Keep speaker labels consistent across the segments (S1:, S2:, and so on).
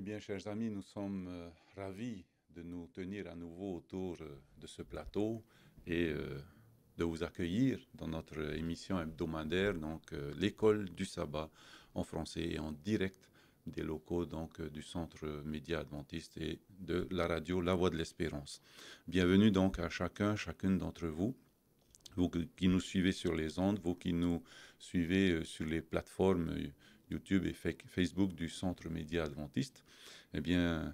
S1: bien, chers amis, nous sommes ravis de nous tenir à nouveau autour de ce plateau et de vous accueillir dans notre émission hebdomadaire, donc l'école du sabbat en français et en direct des locaux donc du Centre Média Adventiste et de la radio La Voix de l'Espérance. Bienvenue donc à chacune d'entre vous. Vous qui nous suivez sur les ondes, vous qui nous suivez sur les plateformes YouTube et Facebook du Centre Média Adventiste, eh bien,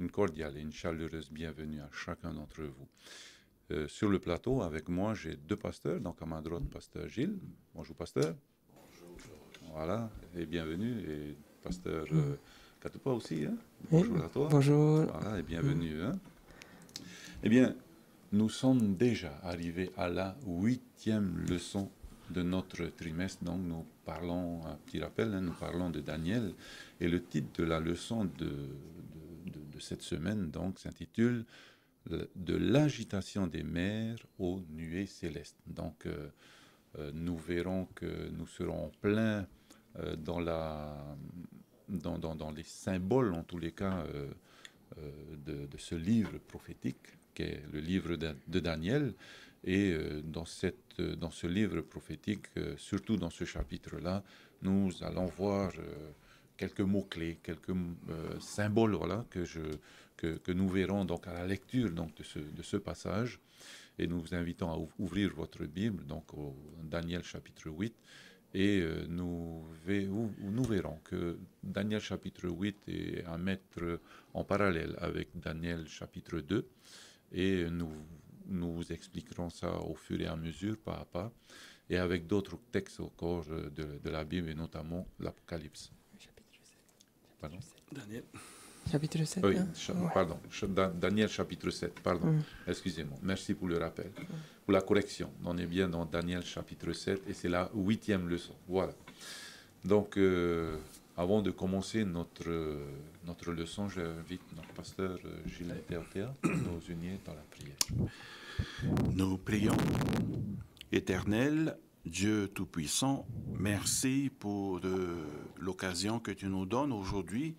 S1: une cordiale et une chaleureuse bienvenue à chacun d'entre vous. Sur le plateau, avec moi, j'ai deux pasteurs. Donc, à ma droite, pasteur Gilles. Bonjour, pasteur.
S2: Bonjour.
S1: Voilà, et bienvenue. Et pasteur Katoupa aussi. Hein?
S3: Oui,
S1: bonjour à toi.
S3: Bonjour.
S1: Voilà, et bienvenue. Hein? Eh bien, nous sommes déjà arrivés à la 8e leçon de notre trimestre. Donc, nous parlons, un petit rappel, nous parlons de Daniel. Et le titre de la leçon de cette semaine, donc, s'intitule « De l'agitation des mers aux nuées célestes ». Donc, nous verrons que nous serons en plein dans les symboles, en tous les cas, de ce livre prophétique qu'est le livre de Daniel. Et dans ce livre prophétique, surtout dans ce chapitre-là, nous allons voir quelques mots-clés, quelques symboles, voilà, que nous verrons donc à la lecture donc, de ce passage. Et nous vous invitons à ouvrir votre Bible, donc au Daniel chapitre 8, et nous verrons que Daniel chapitre 8 est à mettre en parallèle avec Daniel chapitre 2, et nous vous expliquerons ça au fur et à mesure, pas à pas, et avec d'autres textes au corps de la Bible, et notamment l'Apocalypse.
S3: Chapitre 7.
S1: Pardon?
S2: Daniel.
S3: Chapitre 7.
S1: Oui,
S3: hein?
S1: pardon, Daniel chapitre 7, pardon, excusez-moi, merci pour le rappel, pour la correction. On est bien dans Daniel chapitre 7 et c'est la 8e leçon, voilà. Donc, avant de commencer notre leçon, j'invite notre pasteur Gilles Théotéa à nous unir dans la prière.
S2: Nous prions. Éternel, Dieu Tout-Puissant, merci pour l'occasion que tu nous donnes aujourd'hui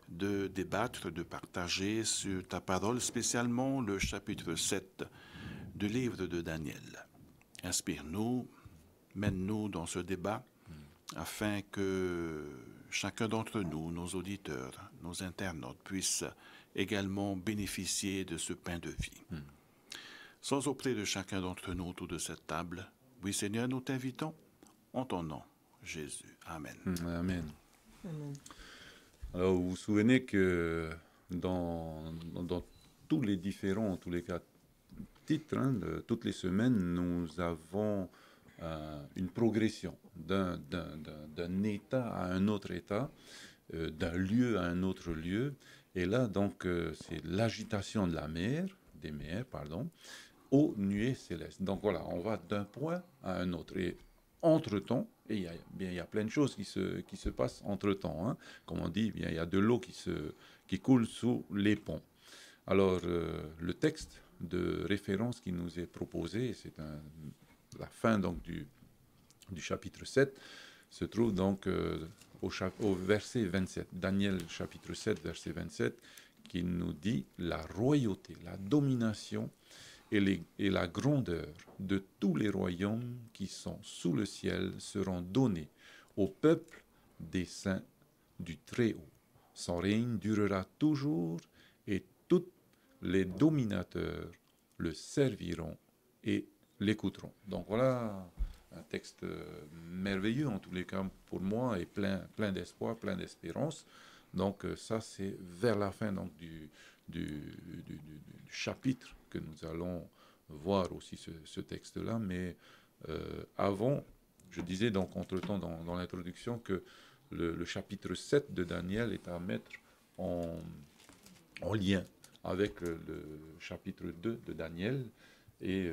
S2: de débattre, de partager sur ta parole, spécialement le chapitre 7 du livre de Daniel. Inspire-nous, mène-nous dans ce débat, afin que chacun d'entre nous, nos auditeurs, nos internautes, puissent également bénéficier de ce pain de vie. Sois auprès de chacun d'entre nous autour de cette table. Oui, Seigneur, nous t'invitons en ton nom, Jésus. Amen.
S1: Amen.
S3: Amen.
S1: Alors, vous vous souvenez que dans tous les différents, en tous les cas, titres, de toutes les semaines, nous avons une progression d'un état à un autre état, d'un lieu à un autre lieu. Et là, donc, c'est l'agitation de des mers, aux nuées célestes. Donc voilà, on va d'un point à un autre. Et entre-temps, et il y a plein de choses qui se passent entre-temps. Hein. Comme on dit, il y a de l'eau qui coule sous les ponts. Alors, le texte de référence qui nous est proposé, c'est la fin donc, du chapitre 7, se trouve donc au verset 27. Daniel chapitre 7, verset 27, qui nous dit « La royauté, la domination et la grandeur de tous les royaumes qui sont sous le ciel seront donnés au peuple des saints du Très-Haut. Son règne durera toujours et tous les dominateurs le serviront et l'écouteront. » Donc voilà un texte merveilleux en tous les cas pour moi et plein d'espoir, plein d'espérance. Donc ça c'est vers la fin donc, du chapitre que nous allons voir aussi ce texte-là. Mais avant, je disais donc entre-temps dans l'introduction que le chapitre 7 de Daniel est à mettre en lien avec le chapitre 2 de Daniel. Et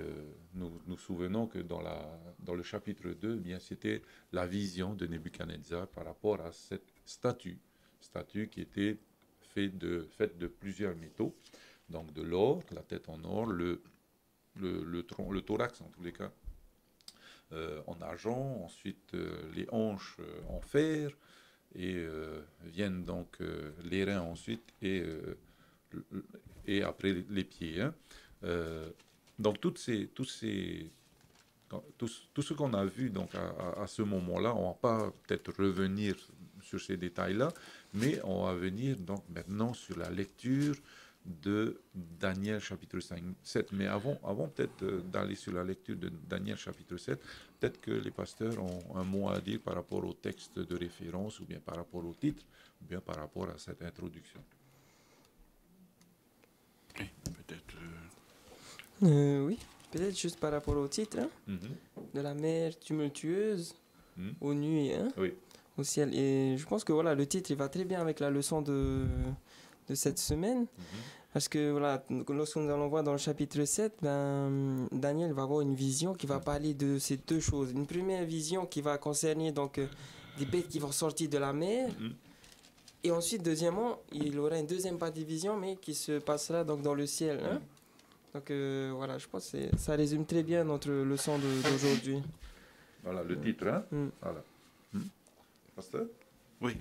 S1: nous nous souvenons que dans le chapitre 2, eh bien, c'était la vision de Nebuchadnezzar par rapport à cette statue qui était faite de plusieurs métaux, donc de l'or, la tête en or, le thorax en tous les cas en argent, ensuite les hanches en fer, et viennent donc les reins ensuite et après les pieds. Hein. Donc tout ce qu'on a vu donc à ce moment-là, on ne va pas peut-être revenir sur ces détails-là, mais on va venir donc maintenant sur la lecture de Daniel chapitre 5, 7. Mais avant peut-être d'aller sur la lecture de Daniel chapitre 7, peut-être que les pasteurs ont un mot à dire par rapport au texte de référence, ou bien par rapport au titre, ou bien par rapport à cette introduction.
S2: Oui, peut-être.
S3: Oui, peut-être juste par rapport au titre, hein, de la mer tumultueuse aux nuées, hein,
S1: Oui.
S3: au ciel. Et je pense que voilà, le titre il va très bien avec la leçon de cette semaine. Parce que voilà, lorsque nous allons voir dans le chapitre 7, Daniel va avoir une vision qui va parler de ces deux choses. Une première vision qui va concerner donc des bêtes qui vont sortir de la mer. Et ensuite, deuxièmement, il aura une deuxième partie de vision, mais qui se passera donc dans le ciel. Hein. Donc voilà, je pense que ça résume très bien notre leçon d'aujourd'hui.
S1: Voilà le titre. Hein. Voilà. Pasteur?
S2: Oui.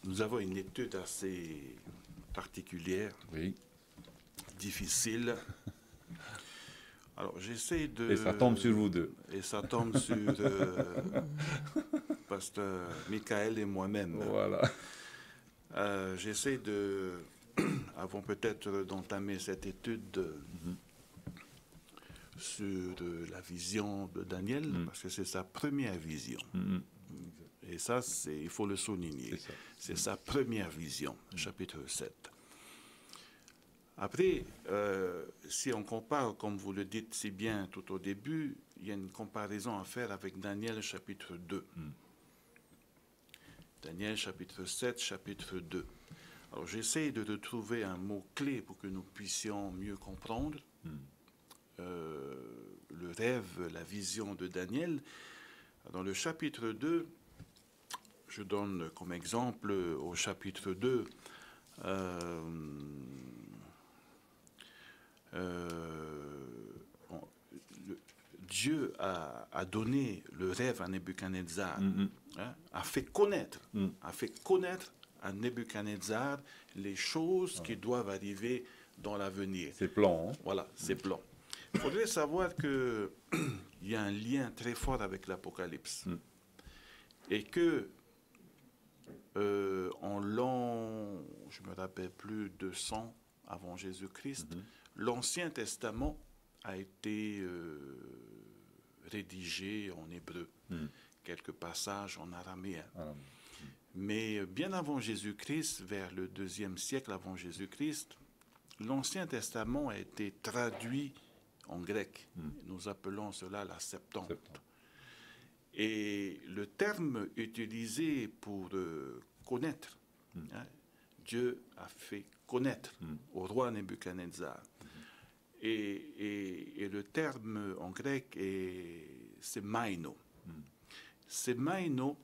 S2: Nous avons une étude assez particulière,
S1: oui,
S2: difficile. Alors, j'essaie de...
S1: Et ça tombe sur vous deux.
S2: Et ça tombe sur Pasteur Michael et moi-même.
S1: Voilà.
S2: J'essaie de... avant peut-être d'entamer cette étude sur la vision de Daniel, parce que c'est sa première vision. Et ça, il faut le souligner. C'est sa première vision, chapitre 7. Après, si on compare, comme vous le dites si bien tout au début, il y a une comparaison à faire avec Daniel, chapitre 2. Daniel, chapitre 7, chapitre 2. Alors, j'essaie de retrouver un mot-clé pour que nous puissions mieux comprendre le rêve, la vision de Daniel. Dans le chapitre 2, je donne comme exemple au chapitre 2 Dieu a donné le rêve à Nebuchadnezzar, a fait connaître à Nebuchadnezzar les choses qui doivent arriver dans l'avenir.
S1: Ses plans. Hein?
S2: Voilà, ses plans. Il faudrait savoir qu'il y a un lien très fort avec l'Apocalypse. Et que en l'an, je ne me rappelle plus, 200 avant Jésus-Christ, l'Ancien Testament a été rédigé en hébreu, quelques passages en araméen. Mais bien avant Jésus-Christ, vers le 2e siècle avant Jésus-Christ, l'Ancien Testament a été traduit en grec. Nous appelons cela la Septante. Et le terme utilisé pour connaître, Dieu a fait connaître au roi Nebuchadnezzar. Et le terme en grec, c'est maïno. C'est maïno,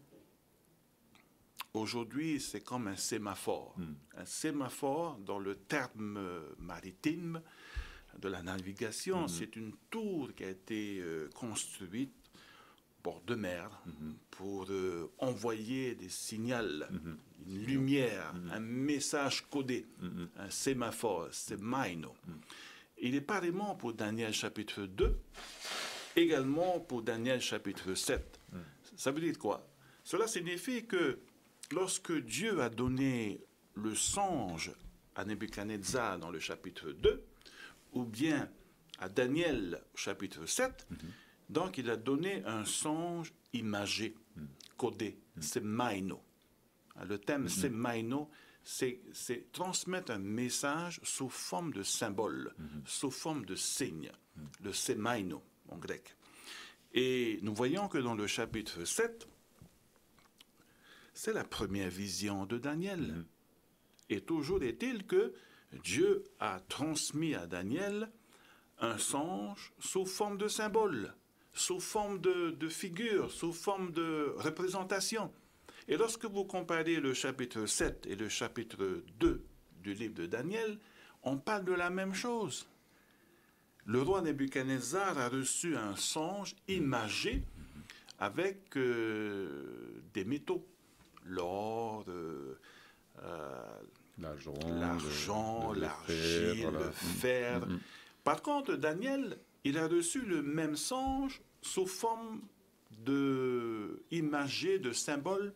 S2: aujourd'hui, c'est comme un sémaphore. Un sémaphore, dans le terme maritime de la navigation, c'est une tour qui a été construite bord de mer pour envoyer des signaux, une lumière, un message codé, un sémaphore, c'est maïno. Il est pareillement pour Daniel chapitre 2, également pour Daniel chapitre 7. Ça veut dire quoi? Cela signifie que lorsque Dieu a donné le songe à Nebuchadnezzar dans le chapitre 2, ou bien à Daniel chapitre 7, donc il a donné un songe imagé, codé, c'est maïno. Le thème c'est maïno, c'est transmettre un message sous forme de symbole, sous forme de signe, le semaino en grec. Et nous voyons que dans le chapitre 7, c'est la première vision de Daniel. Et toujours est-il que Dieu a transmis à Daniel un songe sous forme de symbole, sous forme de figure, sous forme de représentation. Et lorsque vous comparez le chapitre 7 et le chapitre 2 du livre de Daniel, on parle de la même chose. Le roi Nebuchadnezzar a reçu un songe imagé avec des métaux, l'or, l'argent, l'argile, le fer. Par contre, Daniel, il a reçu le même songe sous forme imagé de symboles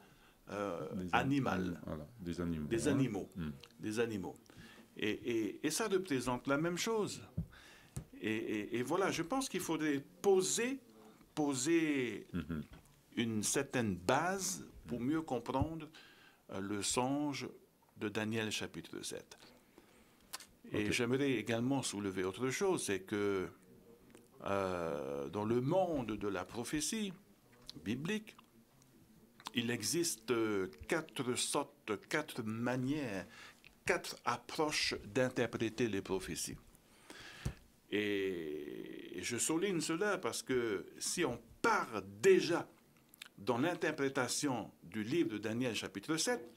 S2: animal.
S1: Voilà, des animaux.
S2: Des animaux. Des animaux. Et ça représente la même chose. Et voilà, je pense qu'il faudrait poser une certaine base pour mieux comprendre le songe de Daniel chapitre 7. Et j'aimerais également soulever autre chose, c'est que dans le monde de la prophétie biblique, il existe 4 sortes, 4 manières, 4 approches d'interpréter les prophéties. Et je souligne cela parce que si on part déjà dans l'interprétation du livre de Daniel chapitre 7,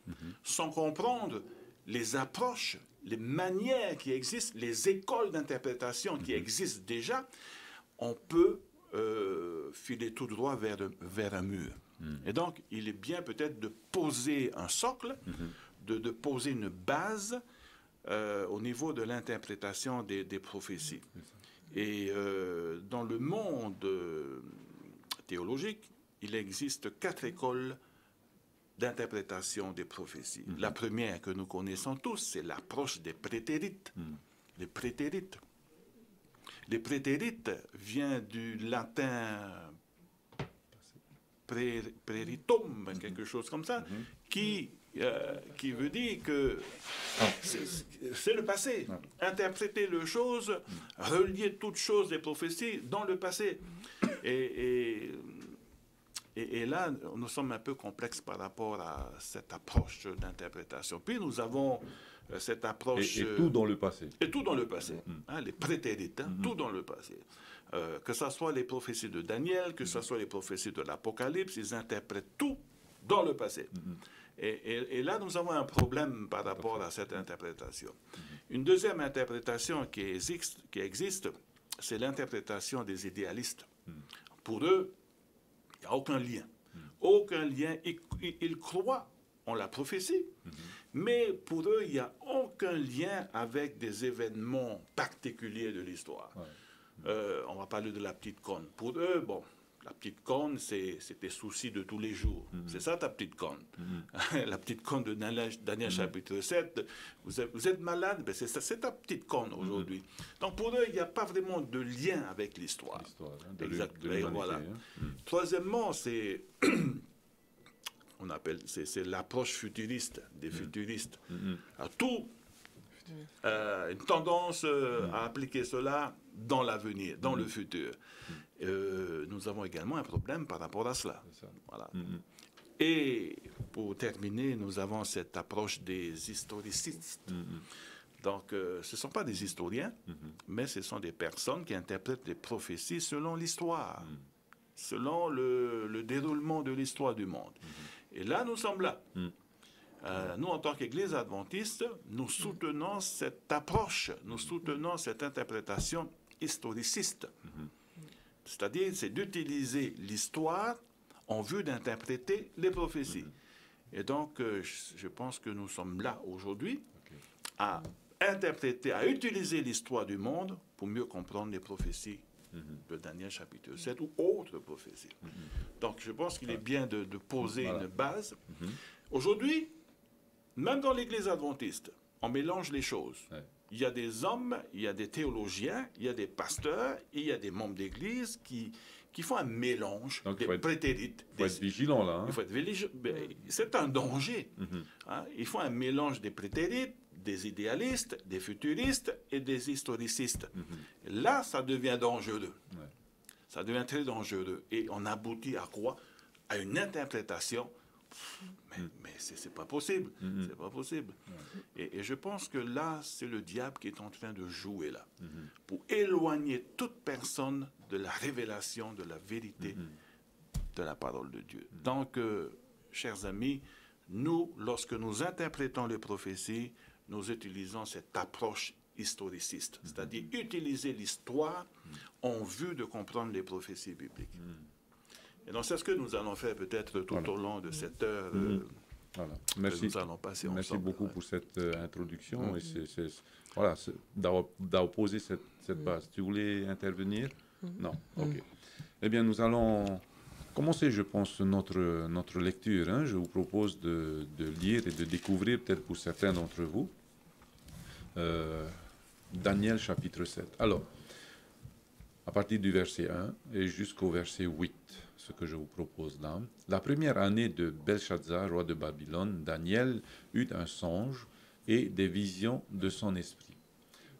S2: sans comprendre les approches, les manières qui existent, les écoles d'interprétation qui existent déjà, on peut filer tout droit vers un mur. Et donc, il est bien peut-être de poser un socle, de poser une base au niveau de l'interprétation des prophéties. Et dans le monde théologique, il existe 4 écoles d'interprétation des prophéties. La première que nous connaissons tous, c'est l'approche des prétérites. Les prétérites. Les prétérites viennent du latin preritum, quelque chose comme ça, qui veut dire que c'est le passé. Interpréter les choses, relier toutes choses des prophéties dans le passé. Et là, nous sommes un peu complexes par rapport à cette approche d'interprétation. Puis nous avons cette approche...
S1: Et tout dans le passé.
S2: Et tout dans le passé. Les prétérites, tout dans le passé. Que ce soit les prophéties de Daniel, que ce soit les prophéties de l'Apocalypse, ils interprètent tout dans le passé. Et là, nous avons un problème par rapport à cette interprétation. Une deuxième interprétation qui existe, c'est l'interprétation des idéalistes. Pour eux, il n'y a aucun lien. Aucun lien. Ils croient en la prophétie, mais pour eux, il n'y a aucun lien avec des événements particuliers de l'histoire. On va parler de la petite corne. Pour eux, bon, la petite corne, c'est tes soucis de tous les jours. C'est ça ta petite corne. La petite corne de Daniel chapitre 7, vous êtes malade, ben c'est ta petite corne aujourd'hui. Donc pour eux, il n'y a pas vraiment de lien avec l'histoire. Exactement. Voilà. Troisièmement, c'est l'approche futuriste, des futuristes. Tout une tendance à appliquer cela dans l'avenir, dans le futur. Nous avons également un problème par rapport à cela. Voilà. Et pour terminer, nous avons cette approche des historicistes. Donc, ce ne sont pas des historiens, mais ce sont des personnes qui interprètent les prophéties selon l'histoire, selon le déroulement de l'histoire du monde. Et là, nous sommes là. Nous, en tant qu'Église adventiste, nous soutenons cette approche, nous soutenons cette interprétation historiciste. C'est-à-dire, c'est d'utiliser l'histoire en vue d'interpréter les prophéties. Et donc, je pense que nous sommes là aujourd'hui à interpréter, à utiliser l'histoire du monde pour mieux comprendre les prophéties de Daniel chapitre 7 ou autres prophéties. Donc, je pense qu'il est bien de poser une base. Aujourd'hui, même dans l'Église adventiste, on mélange les choses. Il y a des hommes, il y a des théologiens, il y a des pasteurs, et il y a des membres d'Église qui font un mélange des prétérites.
S1: Il faut être vigilant, là.
S2: Il faut être vigilant. C'est un danger. Ils font un mélange des prétérites, des idéalistes, des futuristes et des historicistes. Là, ça devient dangereux. Ça devient très dangereux. Et on aboutit à quoi? À une interprétation. Mais c'est pas possible. C'est pas possible. Et je pense que là, c'est le diable qui est en train de jouer là, pour éloigner toute personne de la révélation, de la vérité de la parole de Dieu. Donc, chers amis, nous, lorsque nous interprétons les prophéties, nous utilisons cette approche historiciste, c'est-à-dire utiliser l'histoire en vue de comprendre les prophéties bibliques. Et donc, c'est ce que nous allons faire peut-être tout au long de cette heure.
S1: Voilà. Merci.
S2: Nous allons passer ensemble.
S1: Merci beaucoup pour cette introduction et voilà, d'avoir posé cette base. Tu voulais intervenir? Non. Ok. Eh bien, nous allons commencer, je pense, notre lecture. Hein. Je vous propose de lire et de découvrir, peut-être pour certains d'entre vous, Daniel chapitre 7. Alors, à partir du verset 1 et jusqu'au verset 8, ce que je vous propose là. La première année de Belshazzar, roi de Babylone, Daniel eut un songe et des visions de son esprit,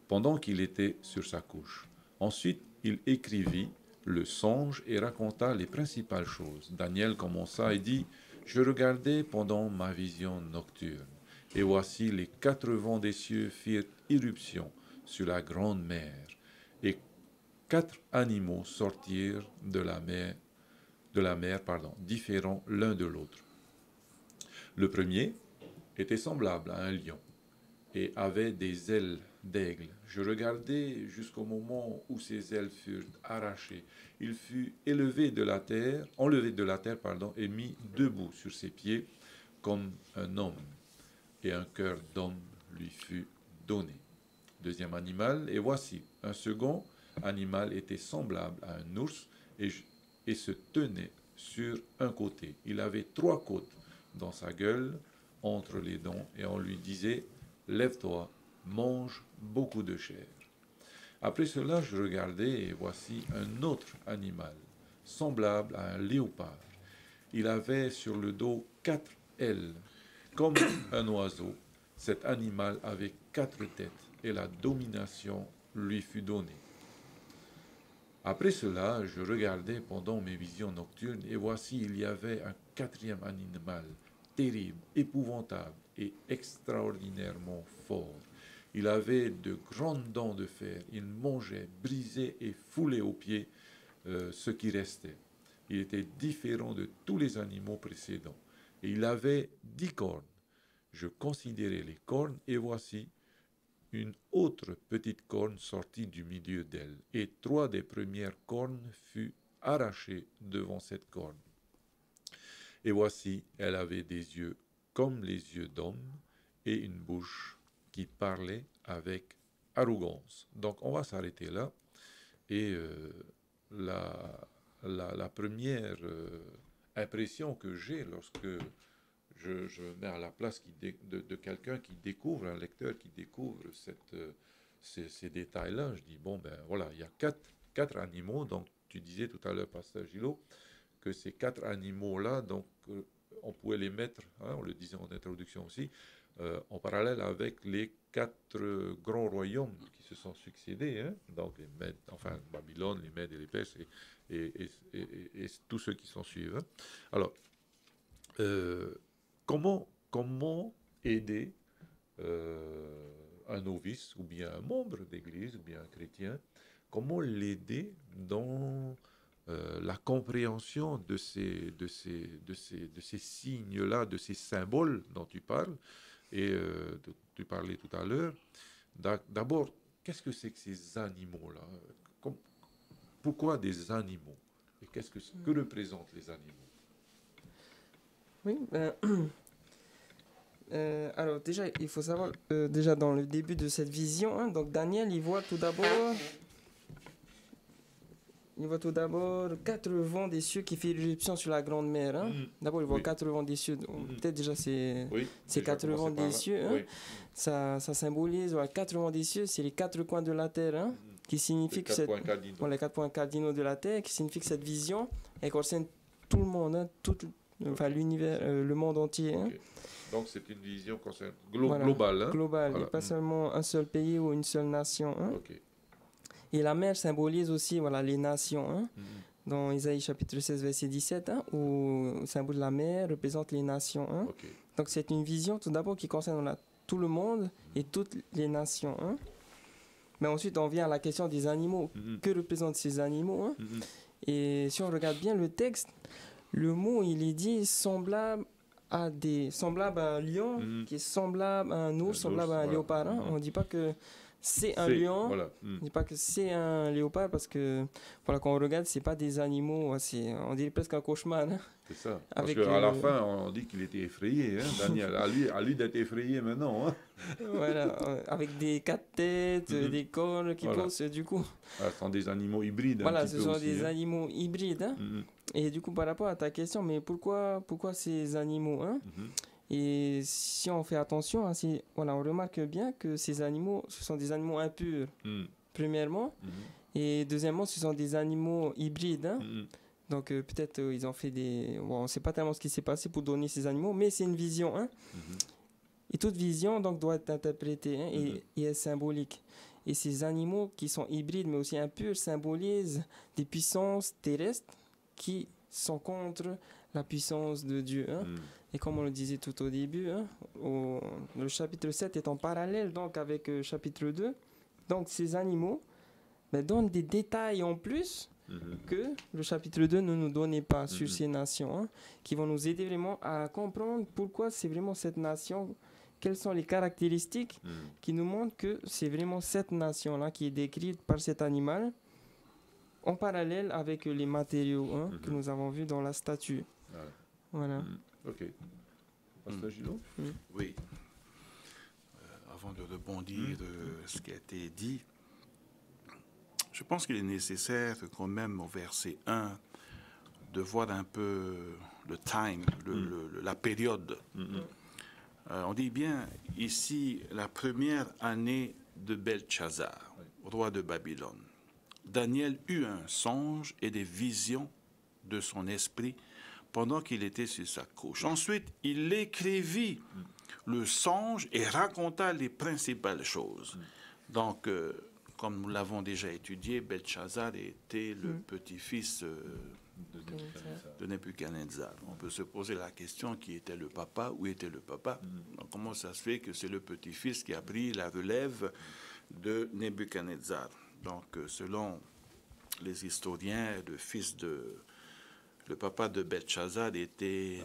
S1: pendant qu'il était sur sa couche. Ensuite, il écrivit le songe et raconta les principales choses. Daniel commença et dit, « Je regardais pendant ma vision nocturne, et voici les 4 vents des cieux firent irruption sur la grande mer, et 4 animaux sortirent de la mer, différents l'un de l'autre. Le premier était semblable à un lion et avait des ailes d'aigle. Je regardais jusqu'au moment où ses ailes furent arrachées. Il fut enlevé de la terre, et mis debout sur ses pieds comme un homme, et un cœur d'homme lui fut donné. Deuxième animal, et voici, un second animal était semblable à un ours et se tenait sur un côté. Il avait 3 côtes dans sa gueule, entre les dents, et on lui disait, « Lève-toi, mange beaucoup de chair. » Après cela, je regardais, et voici un autre animal, semblable à un léopard. Il avait sur le dos 4 ailes, comme un oiseau. Cet animal avait 4 têtes, et la domination lui fut donnée. Après cela, je regardais pendant mes visions nocturnes, et voici, il y avait un 4e animal, terrible, épouvantable et extraordinairement fort. Il avait de grandes dents de fer, il mangeait, brisait et foulait aux pieds ce qui restait. Il était différent de tous les animaux précédents, et il avait 10 cornes. Je considérais les cornes, et voici, une autre petite corne sortit du milieu d'elle, et 3 des premières cornes furent arrachées devant cette corne. Et voici, elle avait des yeux comme les yeux d'homme, et une bouche qui parlait avec arrogance. Donc on va s'arrêter là, et la première impression que j'ai lorsque je me mets à la place de quelqu'un qui découvre, un lecteur qui découvre ces détails-là. Je dis, bon, ben voilà, il y a quatre animaux. Donc, tu disais tout à l'heure, Pasteur Gillot, que ces 4 animaux-là, donc, on pouvait les mettre, hein, on le disait en introduction aussi, en parallèle avec les 4 grands royaumes qui se sont succédés, hein, donc les Mèdes, enfin Babylone, les Mèdes et les Perses et tous ceux qui s'en suivent. Hein. Alors, comment aider un novice ou bien un membre d'église ou bien un chrétien, comment l'aider dans la compréhension de ces signes-là, de ces symboles dont tu parles, et tu parlais tout à l'heure. D'abord, qu'est-ce que c'est que ces animaux-là? Pourquoi des animaux? Et que représentent les animaux?
S3: Oui, alors déjà, il faut savoir, déjà dans le début de cette vision, hein, donc Daniel, il voit tout d'abord 4 vents des cieux qui font irruption sur la grande mer. Hein. D'abord, il voit 4 vents des cieux. Peut-être déjà ces 4 vents des cieux. Hein. Ça symbolise 4 vents des cieux, c'est les 4 coins de la terre, hein, qui signifie que les 4 points cardinaux de la terre, qui signifie que cette vision, elle concerne tout le monde, hein, enfin l'univers, le monde entier. Hein.
S1: Okay. Donc c'est une vision globale. Hein.
S3: Globale, et pas seulement un seul pays ou une seule nation. Hein.
S1: Okay.
S3: Et la mer symbolise aussi les nations. Hein. Dans Isaïe chapitre 16, verset 17, hein, où le symbole de la mer représente les nations. Hein.
S1: Okay.
S3: Donc c'est une vision tout d'abord qui concerne tout le monde et toutes les nations. Hein. Mais ensuite on vient à la question des animaux. Que représentent ces animaux? Hein. Et si on regarde bien le texte, le mot il est dit semblable à un lion, qui est semblable à un ours, semblable à un léopard. Hein. On ne dit pas que c'est un lion.
S1: Voilà.
S3: Je dis pas que c'est un léopard parce que voilà, quand on regarde, c'est pas des animaux, on dirait presque un cauchemar. Hein.
S1: C'est ça. Parce
S3: Avec,
S1: qu'à la fin, on dit qu'il était effrayé, hein, Daniel. À lui d'être effrayé maintenant. Hein.
S3: Voilà, avec des 4 têtes, des cornes qui poussent, du coup.
S1: Ah, ce sont des animaux hybrides.
S3: Voilà,
S1: un petit
S3: ce
S1: peu
S3: sont
S1: aussi,
S3: des
S1: hein.
S3: animaux hybrides. Hein. Et du coup, par rapport à ta question, mais pourquoi ces animaux hein Et si on fait attention, hein, voilà, on remarque bien que ces animaux, ce sont des animaux impurs, premièrement. Et deuxièmement, ce sont des animaux hybrides. Hein. Donc peut-être ils ont fait des... Bon, on ne sait pas tellement ce qui s'est passé pour donner ces animaux, mais c'est une vision. Hein. Et toute vision donc, doit être interprétée hein, et est symbolique. Et ces animaux qui sont hybrides mais aussi impurs symbolisent des puissances terrestres qui sont contre la puissance de Dieu. Hein. Et comme on le disait tout au début, hein, le chapitre 7 est en parallèle donc, avec le chapitre 2. Donc ces animaux donnent des détails en plus que le chapitre 2 ne nous donnait pas sur ces nations, hein, qui vont nous aider vraiment à comprendre pourquoi c'est vraiment cette nation, quelles sont les caractéristiques qui nous montrent que c'est vraiment cette nation-là qui est décrite par cet animal en parallèle avec les matériaux hein, que nous avons vus dans la statue. Voilà.
S1: Ok. Pasteur Gilot?
S2: Oui. Avant de rebondir ce qui a été dit, je pense qu'il est nécessaire quand même au verset 1 de voir un peu le time, la période. On dit bien ici la première année de Belchazzar, roi de Babylone. Daniel eut un songe et des visions de son esprit pendant qu'il était sur sa couche. Ensuite, il écrivit le songe et raconta les principales choses. Donc, comme nous l'avons déjà étudié, Belchazzar était le petit-fils de Nebuchadnezzar. On peut se poser la question, qui était le papa? Où était le papa? Donc, comment ça se fait que c'est le petit-fils qui a pris la relève de Nebuchadnezzar? Donc, selon les historiens, le papa de Belchazzar était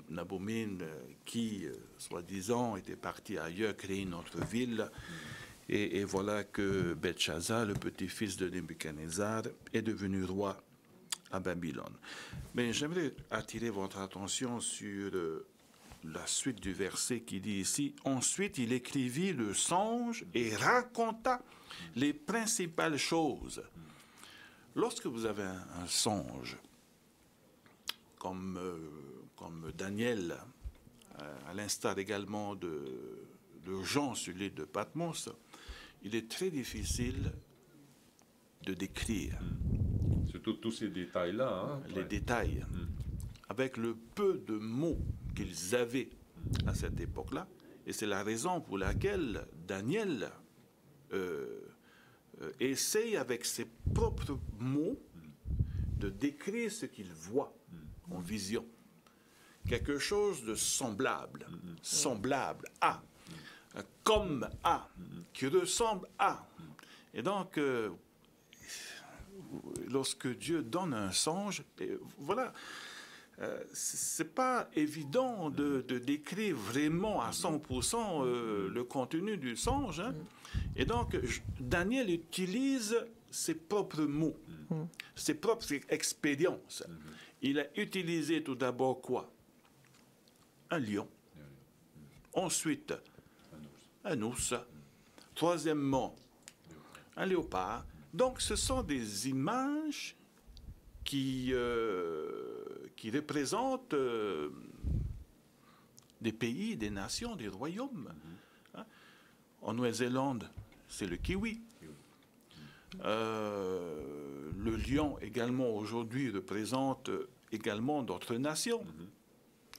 S2: Nabomine, qui, soi-disant, était parti ailleurs créer une autre ville. Et voilà que Belchazzar, le petit-fils de Nebuchadnezzar, est devenu roi à Babylone. Mais j'aimerais attirer votre attention sur la suite du verset qui dit ici, « Ensuite, il écrivit le songe et raconta les principales choses. » Lorsque vous avez un songe, comme Daniel, à l'instar également de Jean sur l'île de Patmos, il est très difficile de décrire.
S1: Surtout tous ces détails-là. Hein?
S2: Les détails. Avec le peu de mots qu'ils avaient à cette époque-là. Et c'est la raison pour laquelle Daniel essaye avec ses propres mots de décrire ce qu'il voit en vision. Quelque chose de semblable, semblable à, comme à, qui ressemble à. Et donc, lorsque Dieu donne un songe, voilà, c'est pas évident de décrire vraiment à 100% le contenu du songe. Hein. Et donc, Daniel utilise ses propres mots, ses propres expériences. Il a utilisé tout d'abord quoi? Un lion. Ensuite, un ours. Troisièmement, un léopard. Donc, ce sont des images qui représentent des pays, des nations, des royaumes. Hein? En Nouvelle-Zélande, c'est le kiwi. Le lion également aujourd'hui représente également d'autres nations.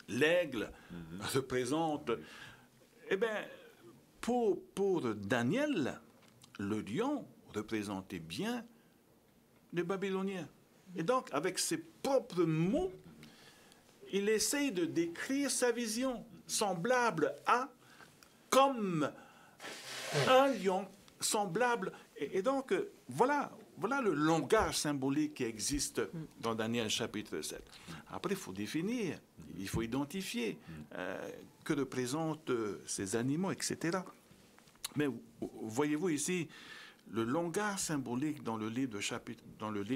S2: L'aigle représente... Eh bien, pour Daniel, le lion représentait bien les Babyloniens. Et donc, avec ses propres mots, il essaye de décrire sa vision, semblable à, comme un lion, semblable. Et donc, voilà le langage symbolique qui existe dans Daniel chapitre 7. Après, il faut définir, il faut identifier que représentent ces animaux, etc. Mais voyez-vous ici, le langage symbolique dans le livre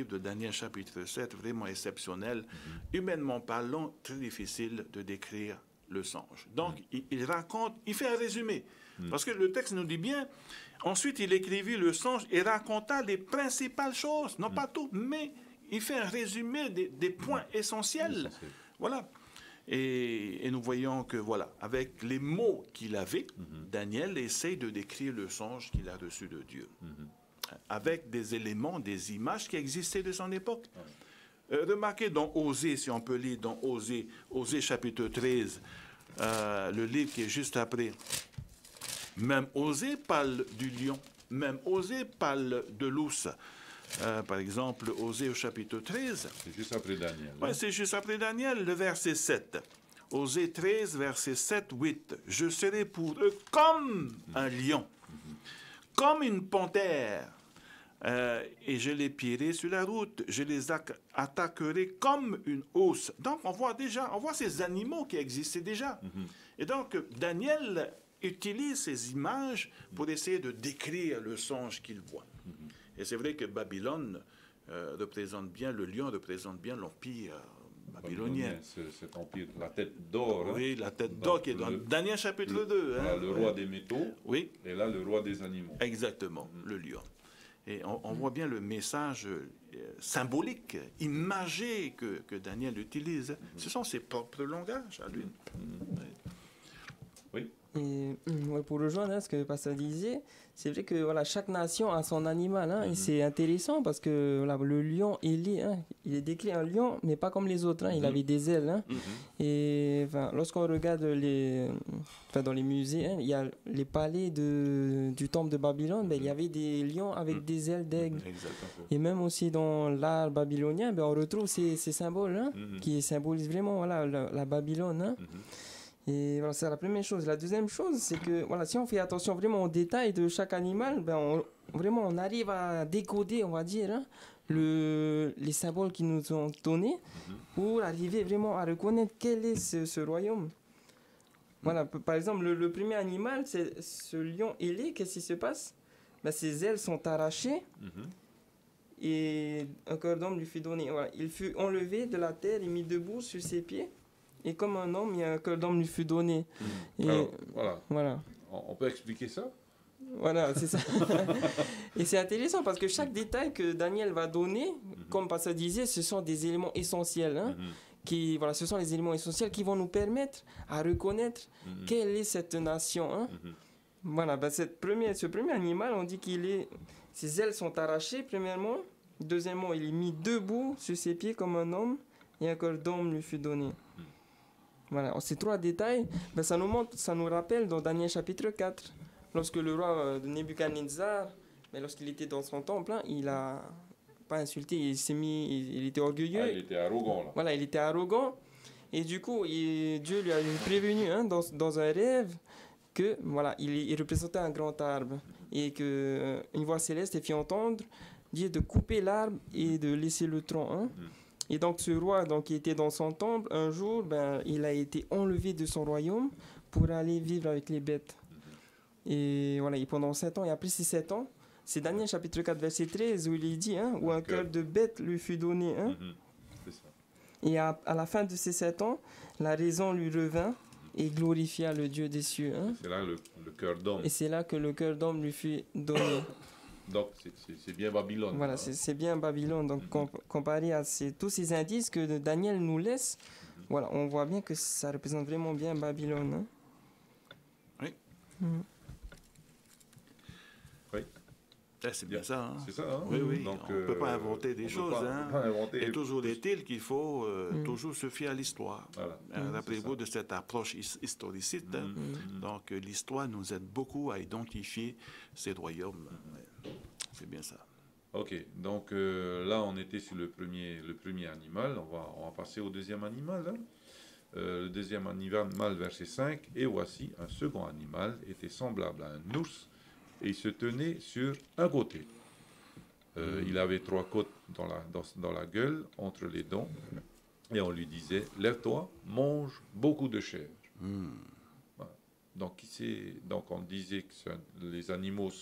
S2: de Daniel chapitre 7, vraiment exceptionnel, humainement parlant, très difficile de décrire le songe. Donc, il raconte, il fait un résumé. Parce que le texte nous dit bien, ensuite il écrivit le songe et raconta les principales choses, non pas tout, mais il fait un résumé des points essentiels. Voilà. Et nous voyons que, voilà, avec les mots qu'il avait, Daniel essaye de décrire le songe qu'il a reçu de Dieu, avec des éléments, des images qui existaient de son époque. Remarquez dans Osée, si on peut lire dans Osée chapitre 13, le livre qui est juste après. Même Osée parle du lion, même Osée parle de l'ours. Par exemple, Osée au chapitre 13.
S1: C'est juste après Daniel.
S2: Oui, c'est juste après Daniel, le verset 7. Osée 13, verset 7, 8. Je serai pour eux comme un lion, comme une panthère, et je les pierrerai sur la route. Je les attaquerai comme une hausse. Donc, on voit ces animaux qui existaient déjà. Et donc, Daniel utilise ces images pour essayer de décrire le songe qu'il voit. Et c'est vrai que Babylone représente bien, le lion représente bien l'empire babylonien.
S1: Cet empire, la tête d'or.
S2: Oui, la tête d'or qui est dans Daniel chapitre 2.
S1: Voilà, le roi des métaux.
S2: Oui.
S1: Et là, le roi des animaux.
S2: Exactement, le lion. Et on voit bien le message symbolique, imagé que Daniel utilise. Ce sont ses propres langages à lui.
S1: Oui.
S3: Et pour rejoindre ce que le pasteur disait, c'est vrai que voilà, chaque nation a son animal, et c'est intéressant parce que voilà, le lion, il est décrit un lion, mais pas comme les autres, il avait des ailes. Et lorsqu'on regarde dans les musées, il y a les palais du temple de Babylone, il y avait des lions avec des ailes d'aigle. Et même aussi dans l'art babylonien, on retrouve ces symboles qui symbolisent vraiment la Babylone. Et voilà, c'est la première chose. La deuxième chose, c'est que voilà, si on fait attention vraiment aux détails de chaque animal, on arrive à décoder, on va dire, les symboles qu'ils nous ont donnés pour arriver vraiment à reconnaître quel est ce royaume. Voilà, par exemple, le premier animal, c'est ce lion ailé. Qu'est-ce qui se passe? Ses ailes sont arrachées et un cœur d'homme lui fut donné. Voilà, il fut enlevé de la terre et mis debout sur ses pieds. Et comme un homme, il y a un cœur d'homme lui fut donné. Et
S1: alors,
S3: voilà.
S1: On peut expliquer ça?
S3: Voilà, c'est ça. Et c'est intéressant parce que chaque détail que Daniel va donner, comme Pasteur disait, ce sont des éléments essentiels. Ce sont les éléments essentiels qui vont nous permettre à reconnaître quelle est cette nation. Voilà, ce premier animal, on dit ses ailes sont arrachées, premièrement. Deuxièmement, il est mis debout sur ses pieds comme un homme et un cœur d'homme lui fut donné. Voilà, ces trois détails, ça nous rappelle dans Daniel chapitre 4, lorsque le roi de Nebuchadnezzar, lorsqu'il était dans son temple, il n'a pas insulté, il était orgueilleux.
S1: Il était arrogant là.
S3: Voilà, il était arrogant. Et du coup, Dieu lui a prévenu dans un rêve que il représentait un grand arbre et qu'une voix céleste fit entendre dire de couper l'arbre et de laisser le tronc. Et donc ce roi qui était dans son temple, un jour, il a été enlevé de son royaume pour aller vivre avec les bêtes. Et voilà, et pendant 7 ans, et après ces 7 ans, c'est Daniel chapitre 4, verset 13, où il est dit, où un cœur de bête lui fut donné.
S1: C'est ça.
S3: Et à la fin de ces 7 ans, la raison lui revint et glorifia le Dieu des cieux.
S1: C'est là le cœur d'homme.
S3: Et c'est là que le cœur d'homme lui fut donné.
S1: Donc, c'est bien Babylone.
S3: Voilà, c'est bien Babylone. Donc, comparé à tous ces indices que Daniel nous laisse, voilà, on voit bien que ça représente vraiment bien Babylone.
S2: Oui.
S1: Oui.
S2: C'est bien ça.
S1: C'est ça.
S2: Oui.
S1: Donc,
S2: on ne peut pas inventer des choses.
S1: Et
S2: toujours est-il qu'il faut toujours se fier à l'histoire.
S1: Voilà.
S2: Rappelez-vous de cette approche historiciste. Donc, l'histoire nous aide beaucoup à identifier ces royaumes. C'est bien ça.
S1: Ok, donc là on était sur le premier animal, on va passer au deuxième animal. Le deuxième animal, verset 5, et voici un second animal était semblable à un ours et il se tenait sur un côté. Il avait 3 côtes dans la gueule, entre les dents, et on lui disait, lève-toi, mange beaucoup de chair. Voilà. Donc, donc on disait que les animaux,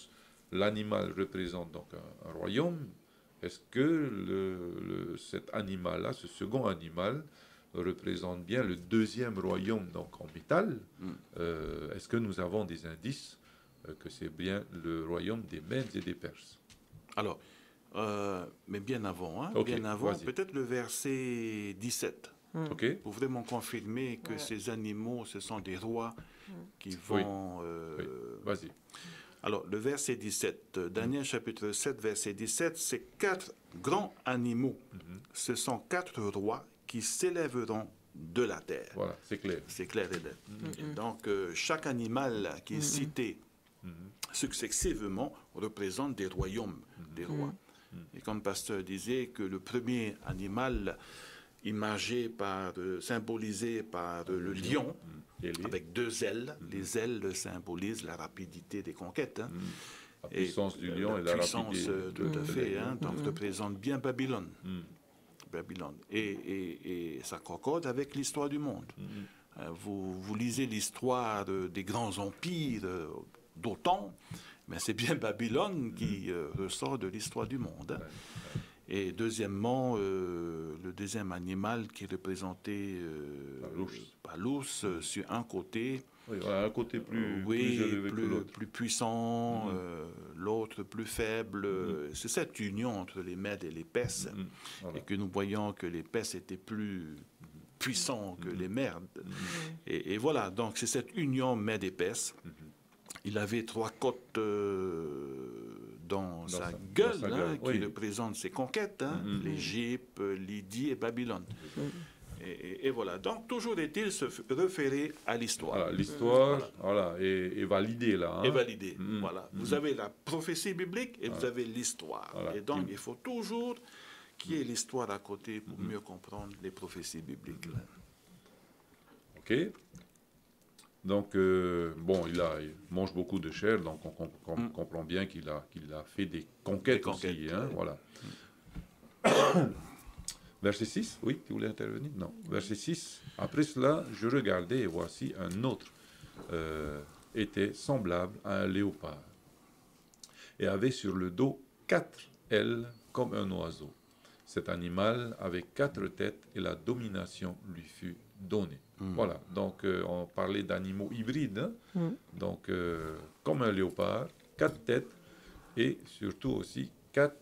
S1: l'animal représente donc un royaume. Est-ce que cet animal-là, ce second animal, représente bien le deuxième royaume, donc en métal? Est-ce que nous avons des indices que c'est bien le royaume des Mèdes et des Perses?
S2: Alors, mais bien avant, hein,
S1: Okay,
S2: bien avant, peut-être le verset 17.
S1: Okay.
S2: Pour vraiment confirmer que ces animaux, ce sont des rois qui vont...
S1: Oui. Vas-y.
S2: Alors, le verset 17, Daniel chapitre 7, verset 17, c'est 4 grands animaux. Ce sont 4 rois qui s'élèveront de la terre.
S1: Voilà, c'est clair.
S2: C'est clair et net. Et donc, chaque animal qui est cité successivement représente des royaumes, des rois. Et comme le pasteur disait que le premier animal imagé symbolisé par le lion, avec 2 ailes. Les ailes symbolisent la rapidité des conquêtes. Hein.
S1: La puissance du lion et la rapidité.
S2: Tout à fait. Hein, donc, représente bien Babylone. Babylone. Et ça concorde avec l'histoire du monde. Vous lisez l'histoire des grands empires d'OTAN, mais c'est bien Babylone qui ressort de l'histoire du monde. Hein. Et deuxièmement, le deuxième animal qui est représenté par l'ours sur un côté.
S1: Oui, voilà, un côté plus élevé que l'autre.
S2: Plus puissant, l'autre plus faible. C'est cette union entre les Mèdes et les Perses. Voilà. Et que nous voyons que les Perses étaient plus puissants que les Mèdes. Et voilà, donc c'est cette union Mèdes et Perses. Il avait 3 côtes dans sa gueule, qui représente ses conquêtes, l'Égypte, Lydie et Babylone. Et voilà, donc toujours est-il se référer à l'histoire.
S1: Voilà, l'histoire est validée là. Hein.
S2: Est validée, voilà. Vous avez la prophétie biblique et vous avez l'histoire. Voilà. Et donc il faut toujours qu'il y ait l'histoire à côté pour mieux comprendre les prophéties bibliques. Là.
S1: OK. Donc, bon, il mange beaucoup de chair, donc on comprend bien qu'il a fait des conquêtes aussi. Hein, voilà. Verset 6, oui, tu voulais intervenir? Non. Verset 6, après cela, je regardais et voici un autre était semblable à un léopard et avait sur le dos 4 ailes comme un oiseau. Cet animal avait 4 têtes et la domination lui fut donnée. Voilà, donc on parlait d'animaux hybrides, hein? Donc comme un léopard, 4 têtes et surtout aussi 4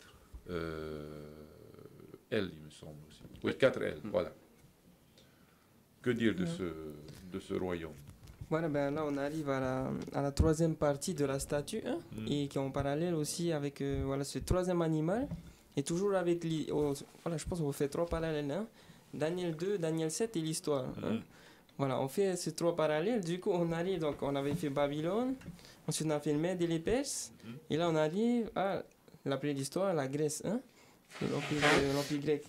S1: ailes, il me semble aussi. Oui, 4 ailes, voilà. Que dire de ce royaume?
S3: Voilà, ben là on arrive à la 3e partie de la statue, hein, et qui est en parallèle aussi avec voilà, ce 3e animal, et toujours avec, voilà, je pense qu'on fait 3 parallèles, hein? Daniel 2, Daniel 7 et l'histoire. Hein? Voilà, on fait ces 3 parallèles, du coup on arrive, donc on avait fait Babylone, ensuite on a fait le Mède et les Perses, et là on arrive à l'après l'histoire, la Grèce, hein? L'Empire grec.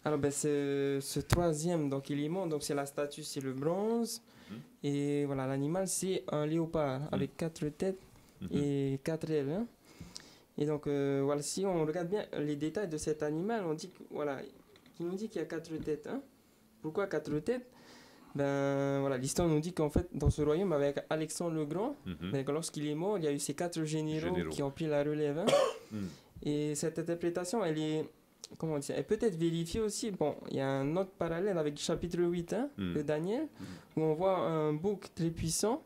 S3: Alors ben ce 3e donc élément, donc c'est la statue, c'est le bronze, et voilà, l'animal c'est un léopard avec 4 têtes et 4 ailes. Hein? Et donc voilà, si on regarde bien les détails de cet animal, on dit que, voilà, il nous dit qu'il y a 4 têtes. Hein? Pourquoi 4 têtes? Ben voilà, l'histoire nous dit qu'en fait dans ce royaume avec Alexandre le Grand, ben, lorsqu'il est mort, il y a eu ces 4 généraux qui ont pris la relève. Hein? Et cette interprétation, elle est, comment dire, elle peut être vérifiée aussi. Bon, il y a un autre parallèle avec le chapitre 8 hein, de Daniel, où on voit un bouc très puissant,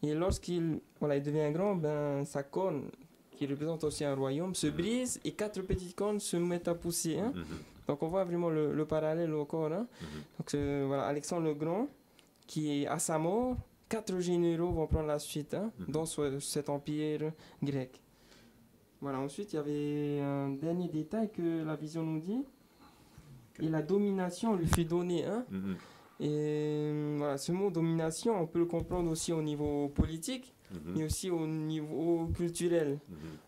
S3: et lorsqu'il il devient grand, ben, sa corne, qui représente aussi un royaume, se brise, et 4 petites cornes se mettent à pousser. Hein. Donc on voit vraiment le parallèle encore. Hein. Donc voilà, Alexandre le Grand, qui est à sa mort, 4 généraux vont prendre la suite, hein, dans cet empire grec. Voilà, ensuite il y avait un dernier détail que la vision nous dit, et la domination lui fut donnée. Hein. Et voilà, ce mot domination, on peut le comprendre aussi au niveau politique, mais aussi au niveau culturel.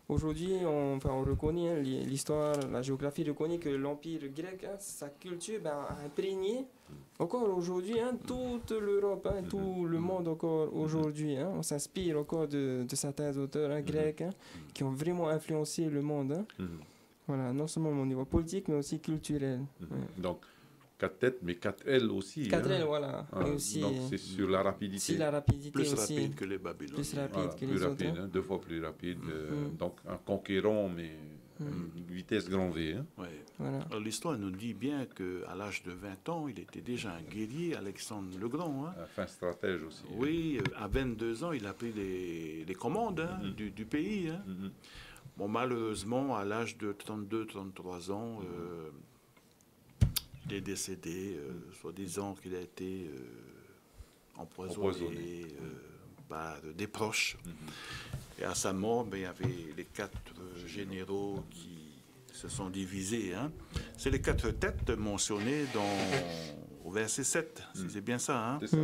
S3: Aujourd'hui, on reconnaît, hein, l'histoire, la géographie reconnaît que l'Empire grec, hein, sa culture a imprégné encore aujourd'hui, hein, toute l'Europe, hein, tout le monde encore aujourd'hui. Hein, on s'inspire encore de certains auteurs, hein, grecs, hein, qui ont vraiment influencé le monde. Hein. Voilà, non seulement au niveau politique, mais aussi culturel.
S1: Donc, 4 têtes, mais 4 ailes aussi.
S3: 4
S1: hein.
S3: ailes, voilà.
S1: Ah,
S3: Et aussi,
S1: donc c'est sur la rapidité.
S3: si la rapidité
S2: Plus
S3: aussi.
S2: rapide que les Babyloniens.
S3: Plus rapide
S1: Voilà,
S3: que
S1: plus
S3: les
S1: rapide,
S3: autres. Hein.
S1: hein, 2 fois plus rapide. Donc un conquérant, mais une vitesse grand V. Hein.
S2: Ouais.
S3: Voilà.
S2: Alors, l'histoire nous dit bien qu'à l'âge de 20 ans, il était déjà un guerrier, Alexandre le Grand. Hein.
S1: Un fin stratège aussi. hein.
S2: Oui, à 22 ans, il a pris les commandes hein, du pays. Hein.
S1: Mhm.
S2: Bon, malheureusement, à l'âge de 32-33 ans, il est décédé, soi-disant qu'il a été empoisonné par des proches. Et à sa mort, ben, il y avait les 4 généraux qui se sont divisés. Hein. C'est les 4 têtes mentionnées au verset 7. C'est bien ça. Hein.
S1: C'est ça.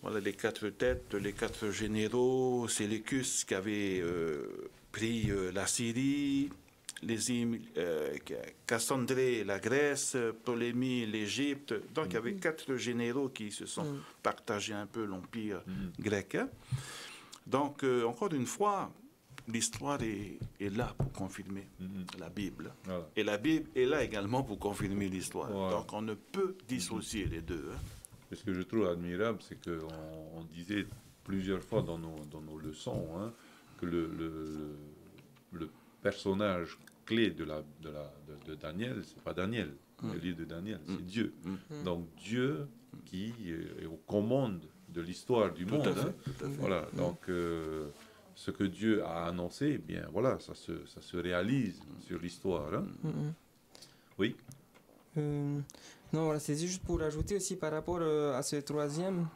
S2: Voilà, les 4 têtes, les 4 généraux, Séleucus qui avait pris la Syrie, Cassandrée la Grèce, Ptolémée l'Égypte. Donc il y avait 4 généraux qui se sont partagés un peu l'empire grec. Hein. Donc encore une fois, l'histoire est là pour confirmer la Bible.
S1: Voilà.
S2: Et la Bible est là également pour confirmer l'histoire.
S1: Voilà.
S2: Donc on ne peut dissocier les deux. Hein.
S1: Et ce que je trouve admirable, c'est qu'on disait plusieurs fois dans nos leçons hein, que le personnage clé de Daniel, c'est pas Daniel, le livre de Daniel, c'est Dieu. Donc Dieu qui est aux commandes de l'histoire du monde.
S2: Tout à fait.
S1: Voilà. Donc ce que Dieu a annoncé, eh bien voilà, ça se réalise sur l'histoire. Hein. Oui.
S3: Non, voilà, c'est juste pour ajouter aussi par rapport à ce troisième.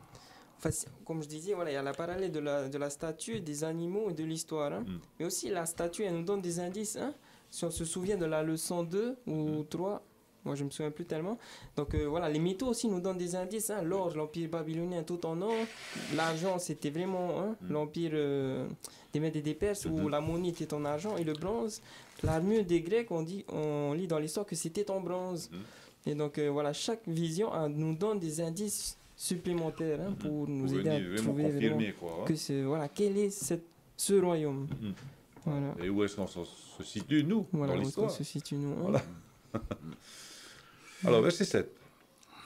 S3: Enfin, comme je disais, voilà, il y a la parallèle de la statue, des animaux et de l'histoire. Hein. Mais aussi, la statue, elle nous donne des indices. Hein. Si on se souvient de la leçon 2 ou 3, moi je me souviens plus tellement. Donc voilà, les métaux aussi nous donnent des indices. Hein. L'or, l'empire babylonien tout en or. L'argent, c'était vraiment hein, l'empire des Mèdes et des Perses où la monnaie était en argent. Et le bronze, l'armure des Grecs, on lit dans l'histoire que c'était en bronze. Et donc voilà, chaque vision nous donne des indices supplémentaires hein, pour nous aider à trouver
S1: confirmer, quoi, hein.
S3: que voilà, quel est ce royaume. Voilà.
S1: Et où est-ce qu'on se situe, nous,
S3: Voilà,
S1: dans
S3: où
S1: l'histoire.
S3: on se situe, nous. Hein.
S1: Voilà. Alors, verset 7.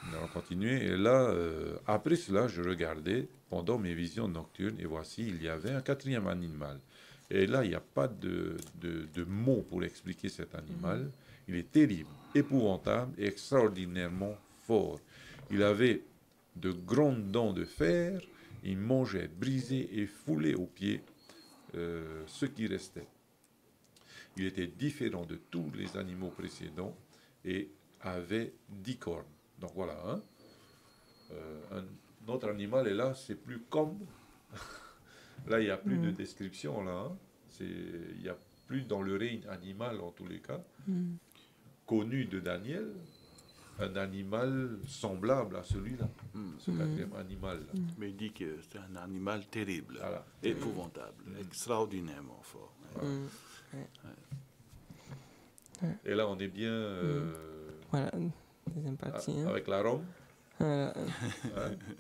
S1: On va continuer. Et là, après cela, je regardais pendant mes visions nocturnes, et voici, il y avait un 4e animal. Et là, il n'y a pas de mots pour expliquer cet animal. Il est terrible, épouvantable et extraordinairement fort. Il avait de grandes dents de fer. Il mangeait, brisait et foulait aux pieds ce qui restait. Il était différent de tous les animaux précédents et avait 10 cornes. Donc voilà, hein. Un autre animal est là, c'est plus comme. Là, il n'y a plus de description, là. Hein. Il n'y a plus dans le règne animal, en tous les cas, connu de Daniel, un animal semblable à celui-là, ce 4e animal-là.
S2: Mais il dit que c'est un animal terrible,
S1: Voilà.
S2: épouvantable, extraordinairement fort.
S1: Et là, on est bien
S3: Voilà, deuxième partie. Hein.
S1: avec la Rome,
S3: Voilà.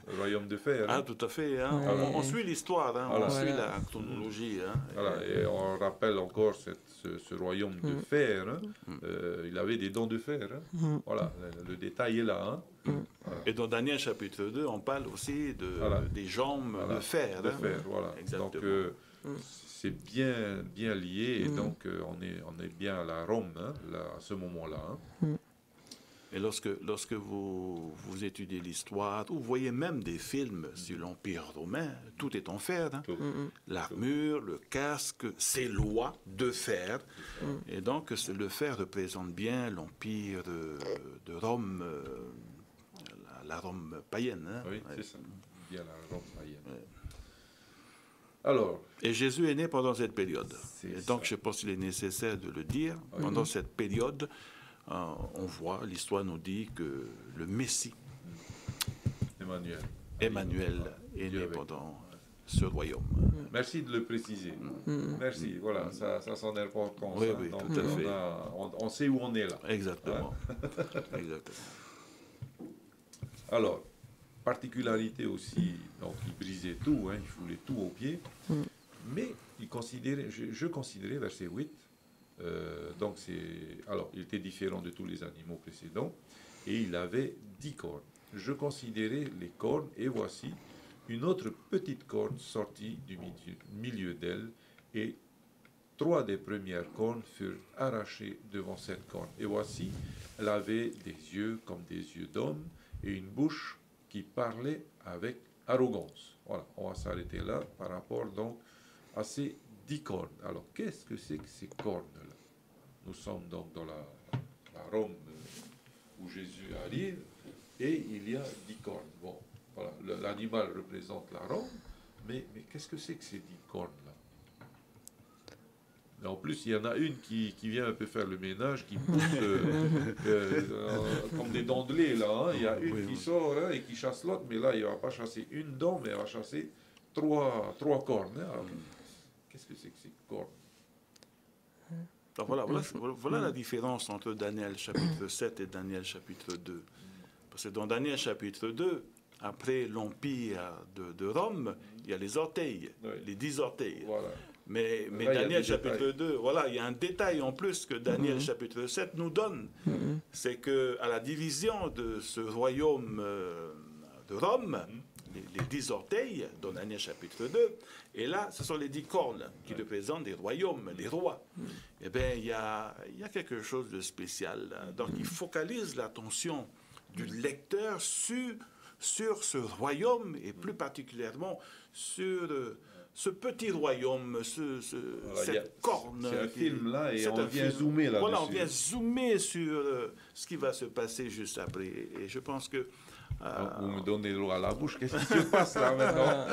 S1: le royaume de fer.
S2: Ah,
S1: Hein.
S2: tout à fait. Hein.
S3: Ouais.
S2: On suit l'histoire, hein.
S1: Voilà.
S2: On suit
S3: Voilà.
S2: la chronologie. Hein.
S1: Voilà. Et on rappelle encore ce royaume de fer. Hein. Il avait des dents de fer. Hein. Voilà, le détail est là. Hein.
S2: Et dans Daniel chapitre 2, on parle aussi des jambes de fer.
S1: De
S2: hein.
S1: fer, voilà.
S2: Exactement.
S1: Donc, c'est bien lié. Et donc, on est bien à la Rome, hein, là, à ce moment-là. Hein.
S2: Et lorsque vous étudiez l'histoire, vous voyez même des films sur l'Empire romain, tout est en fer. Hein. L'armure, le casque, ses lois de fer. Et donc, le fer représente bien l'Empire de Rome, la Rome païenne. Hein.
S1: Oui, c'est ça. Bien la Rome païenne. Alors,
S2: et Jésus est né pendant cette période.
S1: C'est
S2: Et donc,
S1: ça.
S2: je pense qu'il est nécessaire de le dire. Pendant cette période, on voit, l'histoire nous dit que le Messie, Emmanuel, est
S1: Dieu
S2: né
S1: avec
S2: pendant ce royaume.
S1: merci de le préciser. Merci, voilà, ça s'en est important.
S2: Oui,
S1: ça.
S2: oui,
S1: Donc,
S2: tout à fait.
S1: on sait où on est là.
S2: Exactement. Exactement.
S1: Alors, particularité aussi, donc il brisait tout, hein, il foulait tout aux pieds, mais il considérait, je considérais, verset 8, donc alors il était différent de tous les animaux précédents, et il avait 10 cornes. Je considérais les cornes, et voici, une autre petite corne sortie du milieu d'elle, et 3 des premières cornes furent arrachées devant cette corne. Et voici, elle avait des yeux comme des yeux d'homme, et une bouche qui parlait avec arrogance. Voilà, on va s'arrêter là par rapport donc à ces 10 cornes. Alors, qu'est-ce que c'est que ces cornes-là? Nous sommes donc dans la Rome où Jésus arrive, et il y a 10 cornes. Bon, voilà, l'animal représente la Rome, mais qu'est-ce que c'est que ces 10 cornes-là? Et en plus, il y en a une qui vient un peu faire le ménage, qui pousse comme des dents de lait, là. Hein. Il y a une qui sort hein, et qui chasse l'autre, mais là, il ne va pas chasser une dent, mais il va chasser trois cornes. Hein. Alors, qu'est-ce que c'est que ces cornes?
S2: Alors voilà la différence entre Daniel chapitre 7 et Daniel chapitre 2. Parce que dans Daniel chapitre 2, après l'empire de Rome, il y a les orteils, les 10 orteils.
S1: Voilà.
S2: Mais Daniel chapitre 2, voilà, il y a un détail en plus que Daniel chapitre 7 nous donne. C'est qu'à la division de ce royaume de Rome, les 10 orteils, dans Daniel chapitre 2, et là, ce sont les 10 cornes qui représentent des royaumes, des rois. Eh bien, il y a quelque chose de spécial. Donc, il focalise l'attention du lecteur sur ce royaume, et plus particulièrement sur ce petit royaume, cette corne.
S1: C'est un film là, et on vient zoomer là-dessus.
S2: Voilà, on vient zoomer sur ce qui va se passer juste après. Et je pense que...
S1: Vous me donnez l'eau à la bouche, qu'est-ce qui se passe là maintenant?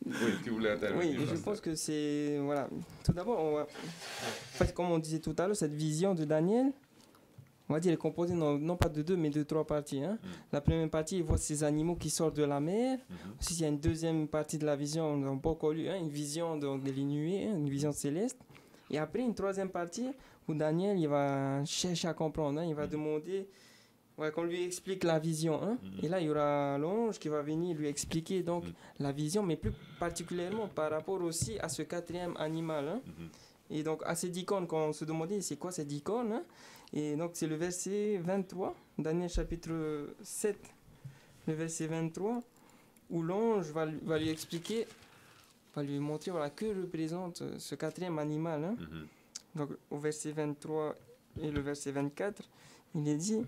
S1: Oui, tu voulais intervenir.
S3: Oui, je pense que c'est... Voilà. Tout d'abord, en fait, comme on disait tout à l'heure, cette vision de Daniel, on va dire, est composée non pas de 2, mais de 3 parties. Hein. La première partie, il voit ces animaux qui sortent de la mer. Ensuite, il y a une deuxième partie de la vision, on n'a pas connu, une vision de les nuées, une vision céleste. Et après, une troisième partie où Daniel, il va chercher à comprendre. Hein. Il va demander qu'on lui explique la vision. Hein. Et là, il y aura l'ange qui va venir lui expliquer donc, la vision, mais plus particulièrement par rapport aussi à ce 4e animal. Hein. Et donc, à ces 10 cornes, quand on se demandait c'est quoi ces 10 cornes, hein. Et donc, c'est le verset 23, Daniel chapitre 7, le verset 23, où l'ange va lui expliquer, va lui montrer voilà, que représente ce 4e animal. Hein. Donc, au verset 23 et le verset 24, il est dit,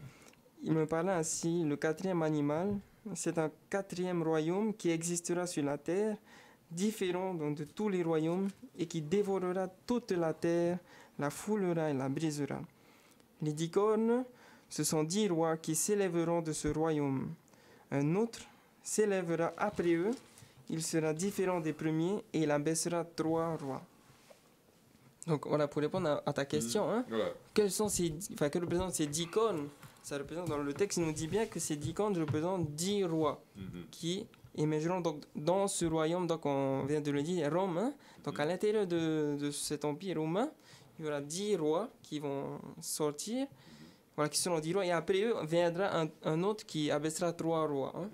S3: il me parla ainsi, le 4e animal, c'est un 4e royaume qui existera sur la terre, différent donc, de tous les royaumes, et qui dévorera toute la terre, la foulera et la brisera. Les 10 cornes, ce sont 10 rois qui s'élèveront de ce royaume. Un autre s'élèvera après eux, il sera différent des premiers, et il abaissera 3 rois. Donc voilà, pour répondre à ta question, hein, que représentent ces 10 cornes? Ça représente, dans le texte, il nous dit bien que ces 10 cornes représentent 10 rois qui émergeront donc dans ce royaume, donc on vient de le dire, Rome. Hein. Donc à l'intérieur de cet empire romain, il y aura 10 rois qui vont sortir, voilà, qui seront 10 rois, et après eux viendra un autre qui abaissera 3 rois. Hein.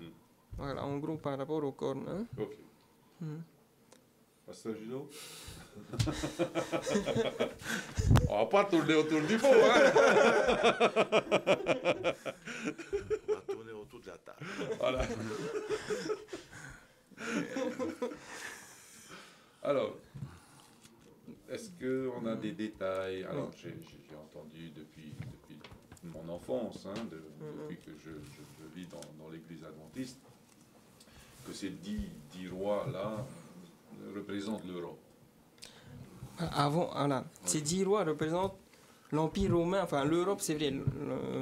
S3: Voilà, en gros, par rapport aux cornes. Hein.
S1: Ok. Pasteur Juno? On va pas tourner autour du pot, hein.
S2: On va tourner autour de la table.
S1: Voilà. Alors, est-ce qu'on a des détails? Alors, j'ai entendu depuis mon enfance, hein, depuis que je vis dans l'église adventiste, que ces 10 rois-là représentent l'Europe.
S3: Avant, voilà. Ces 10 rois représentent l'Empire romain, enfin l'Europe, c'est vrai,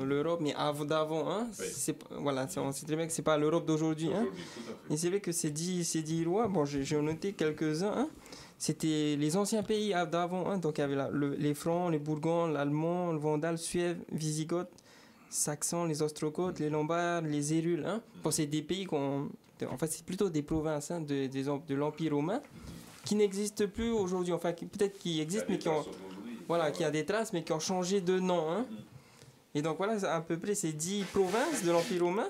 S3: l'Europe, mais d'avant, hein, voilà, on sait très bien que c'est pas l'Europe d'aujourd'hui. Hein. Et c'est vrai que ces 10 rois, bon, j'ai noté quelques-uns, hein, c'était les anciens pays d'avant, hein, donc il y avait les Francs, les Bourgons, l'Allemand, le Vandal, Suève, Visigoth, Saxons, les Ostrogoths, les Lombards, les Hérules. Hein. Bon, c'est des pays en fait, c'est plutôt des provinces hein, de l'Empire romain qui n'existent plus aujourd'hui, enfin peut-être qui existent, mais qui ont... Voilà, qui a des traces, mais qui ont changé de nom. Hein. Et donc voilà, à peu près ces 10 provinces de l'Empire romain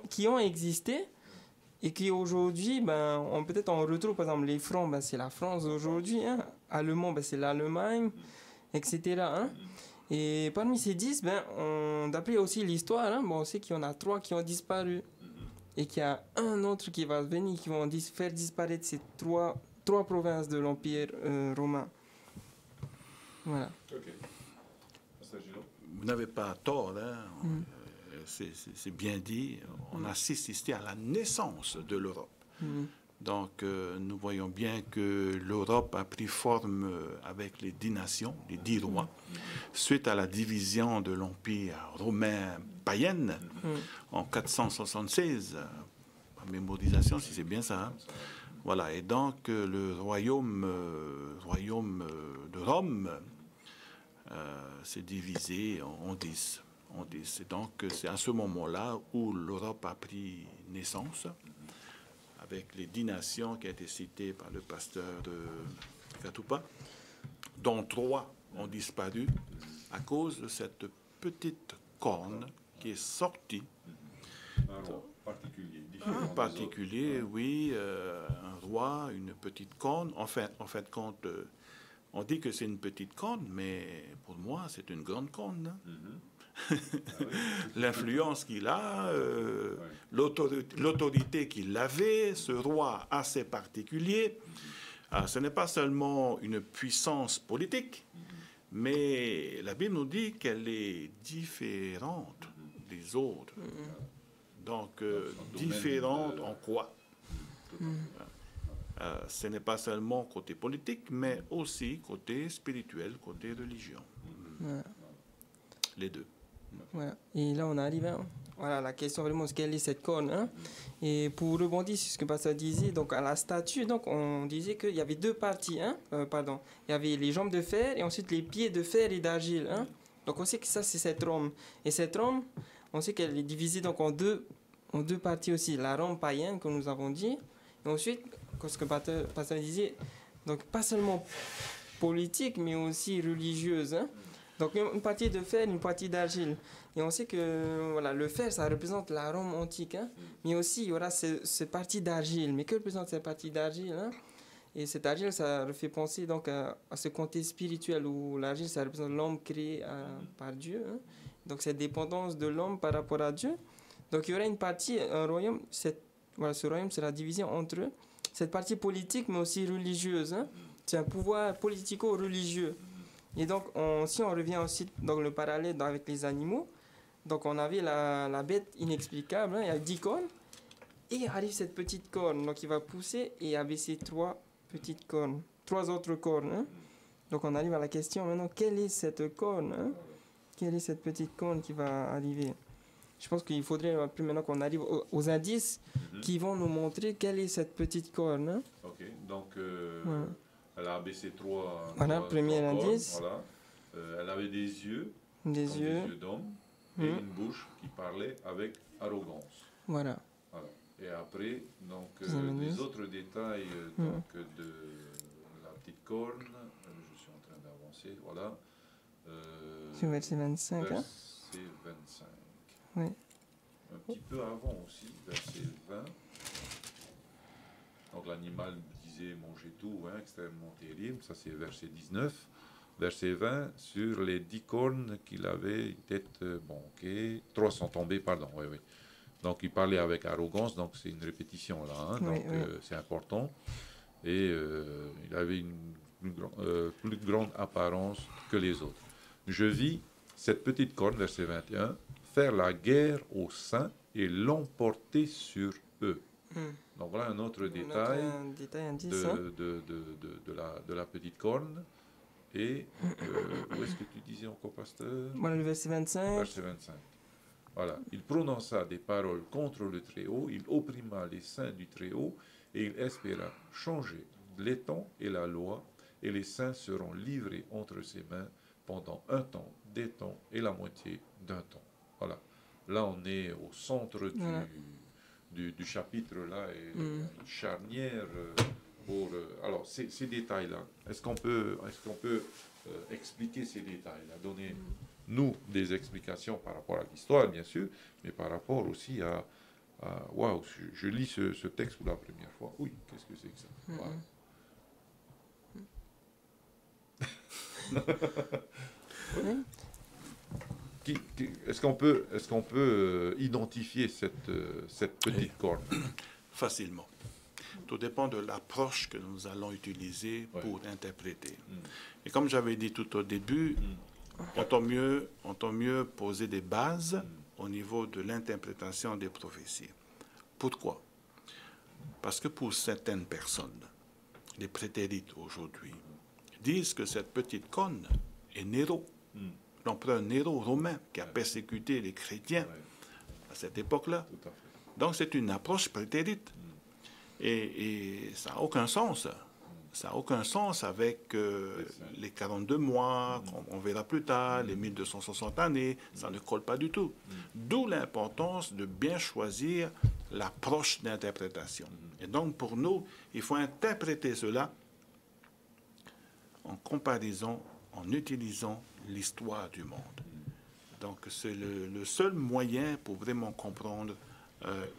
S3: qui ont existé et qui aujourd'hui, peut-être on retrouve, par exemple, les Francs, c'est la France d'aujourd'hui, hein. Allemand, c'est l'Allemagne, etc. Hein. Et parmi ces 10, d'après aussi l'histoire, hein, on sait qu'il y en a 3 qui ont disparu. Et qu'il y a un autre qui va venir, qui vont faire disparaître ces trois provinces de l'Empire romain. Voilà.
S1: Ok.
S2: Vous n'avez pas tort, hein. C'est bien dit. On assiste ici à la naissance de l'Europe. Donc, nous voyons bien que l'Europe a pris forme avec les 10 nations, les 10 rois, suite à la division de l'Empire romain païenne en 476, par mémorisation, si c'est bien ça. Hein. Voilà, et donc le royaume de Rome s'est divisé en 10. Et donc, c'est à ce moment-là où l'Europe a pris naissance, avec les 10 nations qui ont été citées par le pasteur de Katoupa, dont 3 ont disparu à cause de cette petite corne qui est sortie. Un particulier, oui, un roi, une petite corne. En fait, quand on dit que c'est une petite corne, mais pour moi, c'est une grande corne. Hein? L'influence qu'il a, l'autorité qu'il avait, ce roi assez particulier, ce n'est pas seulement une puissance politique, mais la Bible nous dit qu'elle est différente des autres. Donc, différente en quoi? Ce n'est pas seulement côté politique, mais aussi côté spirituel, côté religion. Les deux.
S3: Voilà. Et là, on arrive à la question vraiment, quelle est cette corne, hein? Et pour rebondir sur ce que le pasteur disait, donc à la statue, donc on disait qu'il y avait 2 parties. Hein? Il y avait les jambes de fer et ensuite les pieds de fer et d'argile. Hein? Donc on sait que ça, c'est cette Rome. Et cette Rome, on sait qu'elle est divisée donc en deux parties aussi. La Rome païenne, comme nous avons dit. Et ensuite, comme ce que le pasteur disait, donc pas seulement politique, mais aussi religieuse. Hein? Donc une partie de fer, une partie d'argile. Et on sait que voilà, le fer, ça représente la Rome antique. Hein? Mais aussi, il y aura cette partie d'argile. Mais que représente cette partie d'argile? Hein? Et cette argile, ça fait penser donc à ce côté spirituel où l'argile, ça représente l'homme créé par Dieu. Hein? Donc cette dépendance de l'homme par rapport à Dieu. Donc il y aura une partie, un royaume, ce royaume sera divisé entre cette partie politique, mais aussi religieuse. Hein? C'est un pouvoir politico-religieux. Et donc, si on revient aussi dans le parallèle avec les animaux, donc on avait la bête inexplicable, hein, il y a 10 cornes, et arrive cette petite corne, donc il va pousser et abaisser 3 petites cornes, 3 autres cornes. Hein. Donc on arrive à la question maintenant, quelle est cette corne, hein? Quelle est cette petite corne qui va arriver? Je pense qu'il faudrait maintenant qu'on arrive aux indices qui vont nous montrer quelle est cette petite corne. Hein.
S1: Ok, donc elle a abaissé 3
S3: premier indice.
S1: Voilà. Elle avait des yeux,
S3: des yeux
S1: d'homme, et une bouche qui parlait avec arrogance.
S3: Voilà.
S1: Et après, donc, les autres détails donc, de la petite corne, je suis en train d'avancer, voilà.
S3: Sur verset 25.
S1: Verset
S3: hein?
S1: 25.
S3: Oui.
S1: Un petit peu avant aussi, verset 20. Donc l'animal disait manger tout, hein, extrêmement terrible, ça c'est verset 19. Verset 20, sur les 10 cornes qu'il avait, une tête, bon ok, 3 sont tombés, pardon, oui. Donc il parlait avec arrogance, donc c'est une répétition là, hein, donc c'est important. Et il avait une plus grande apparence que les autres. Je vis cette petite corne, verset 21, faire la guerre aux saints et l'emporter sur eux. Donc voilà un autre détail de la petite corne. Et où est-ce que tu disais encore, pasteur?
S3: Voilà le verset 25.
S1: Verset 25. Voilà. Il prononça des paroles contre le Très-Haut, il opprima les saints du Très-Haut, et il espéra changer les temps et la loi, et les saints seront livrés entre ses mains pendant un temps, des temps et la moitié d'un temps. Voilà. Là, on est au centre du chapitre, là, et une charnière pour... alors, ces détails-là, est-ce qu'on peut expliquer ces détails-là, donner nous des explications par rapport à l'histoire, bien sûr, mais par rapport aussi à waouh, je lis ce texte pour la première fois. Oui, qu'est-ce que c'est que ça? Wow. Est-ce qu'on peut identifier cette petite corne?
S2: Facilement. Tout dépend de l'approche que nous allons utiliser pour interpréter. Et comme j'avais dit tout au début, on entend mieux poser des bases au niveau de l'interprétation des prophéties. Pourquoi? Parce que pour certaines personnes, les prétérites aujourd'hui, disent que cette petite corne est Néro, l'empereur Néro romain qui a persécuté les chrétiens à cette époque-là. Donc c'est une approche prétérite. Et ça n'a aucun sens. Ça n'a aucun sens avec les 42 mois, on verra plus tard, les 1260 années, ça ne colle pas du tout. D'où l'importance de bien choisir l'approche d'interprétation. Et donc pour nous, il faut interpréter cela en comparaison, en utilisant l'histoire du monde. Donc c'est le seul moyen pour vraiment comprendre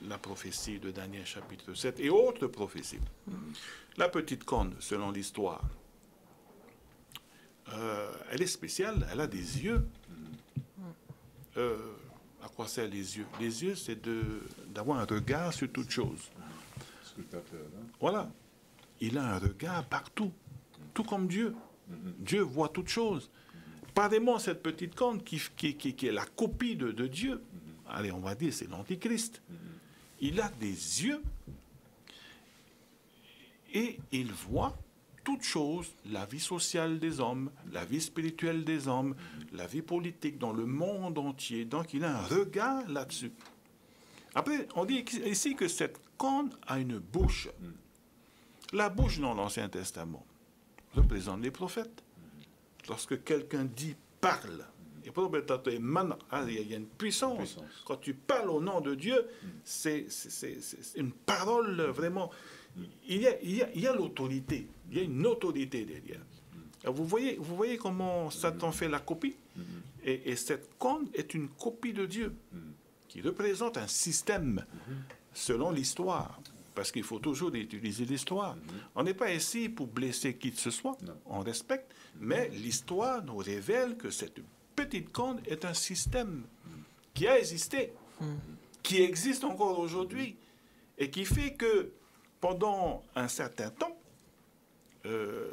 S2: la prophétie de Daniel chapitre 7 et autres prophéties. La petite corne, selon l'histoire, elle est spéciale, elle a des yeux. À quoi servent les yeux? Les yeux, c'est d'avoir un regard sur toute chose. Voilà. Il a un regard partout, tout comme Dieu. Dieu voit toutes choses. Apparemment, cette petite corne qui est la copie de Dieu, allez, on va dire, c'est l'Antichrist. Il a des yeux et il voit toutes choses, la vie sociale des hommes, la vie spirituelle des hommes, la vie politique dans le monde entier. Donc, il a un regard là-dessus. Après, on dit ici que cette corne a une bouche. La bouche dans l'Ancien Testament représente les prophètes. Lorsque quelqu'un dit « parle », il y a une puissance. Quand tu parles au nom de Dieu, c'est une parole vraiment. Il y a l'autorité. Il y a une autorité derrière. Vous voyez comment Satan fait la copie? Et cette corne est une copie de Dieu qui représente un système selon l'histoire. Parce qu'il faut toujours utiliser l'histoire. On n'est pas ici pour blesser qui que ce soit. On respecte. Mais l'histoire nous révèle que cette petite corne est un système qui a existé, qui existe encore aujourd'hui, et qui fait que pendant un certain temps,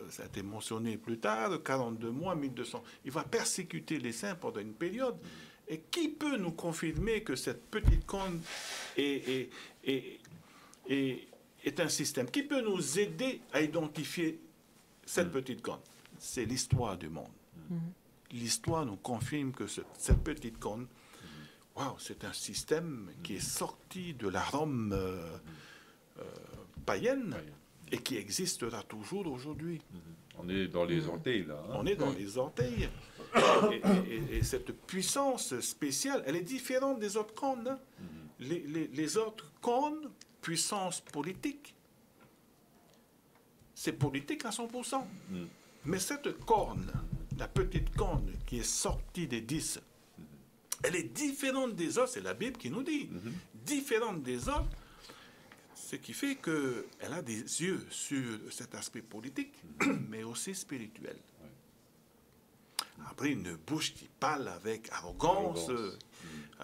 S2: ça a été mentionné plus tard, 42 mois, 1200, il va persécuter les saints pendant une période. Et qui peut nous confirmer que cette petite corne est un système? Qui peut nous aider à identifier cette petite corne? C'est l'histoire du monde. L'histoire nous confirme que cette petite corne, c'est un système qui est sorti de la Rome païenne et qui existera toujours aujourd'hui.
S1: On est dans les orteils, là.
S2: On est dans les orteils. Et cette puissance spéciale, elle est différente des autres cornes. Les autres cornes, puissance politique, c'est politique à 100%. Mais cette corne, la petite corne qui est sortie des 10, elle est différente des autres, c'est la Bible qui nous dit, différente des autres, ce qui fait qu'elle a des yeux sur cet aspect politique, mais aussi spirituel. Après, une bouche qui parle avec arrogance.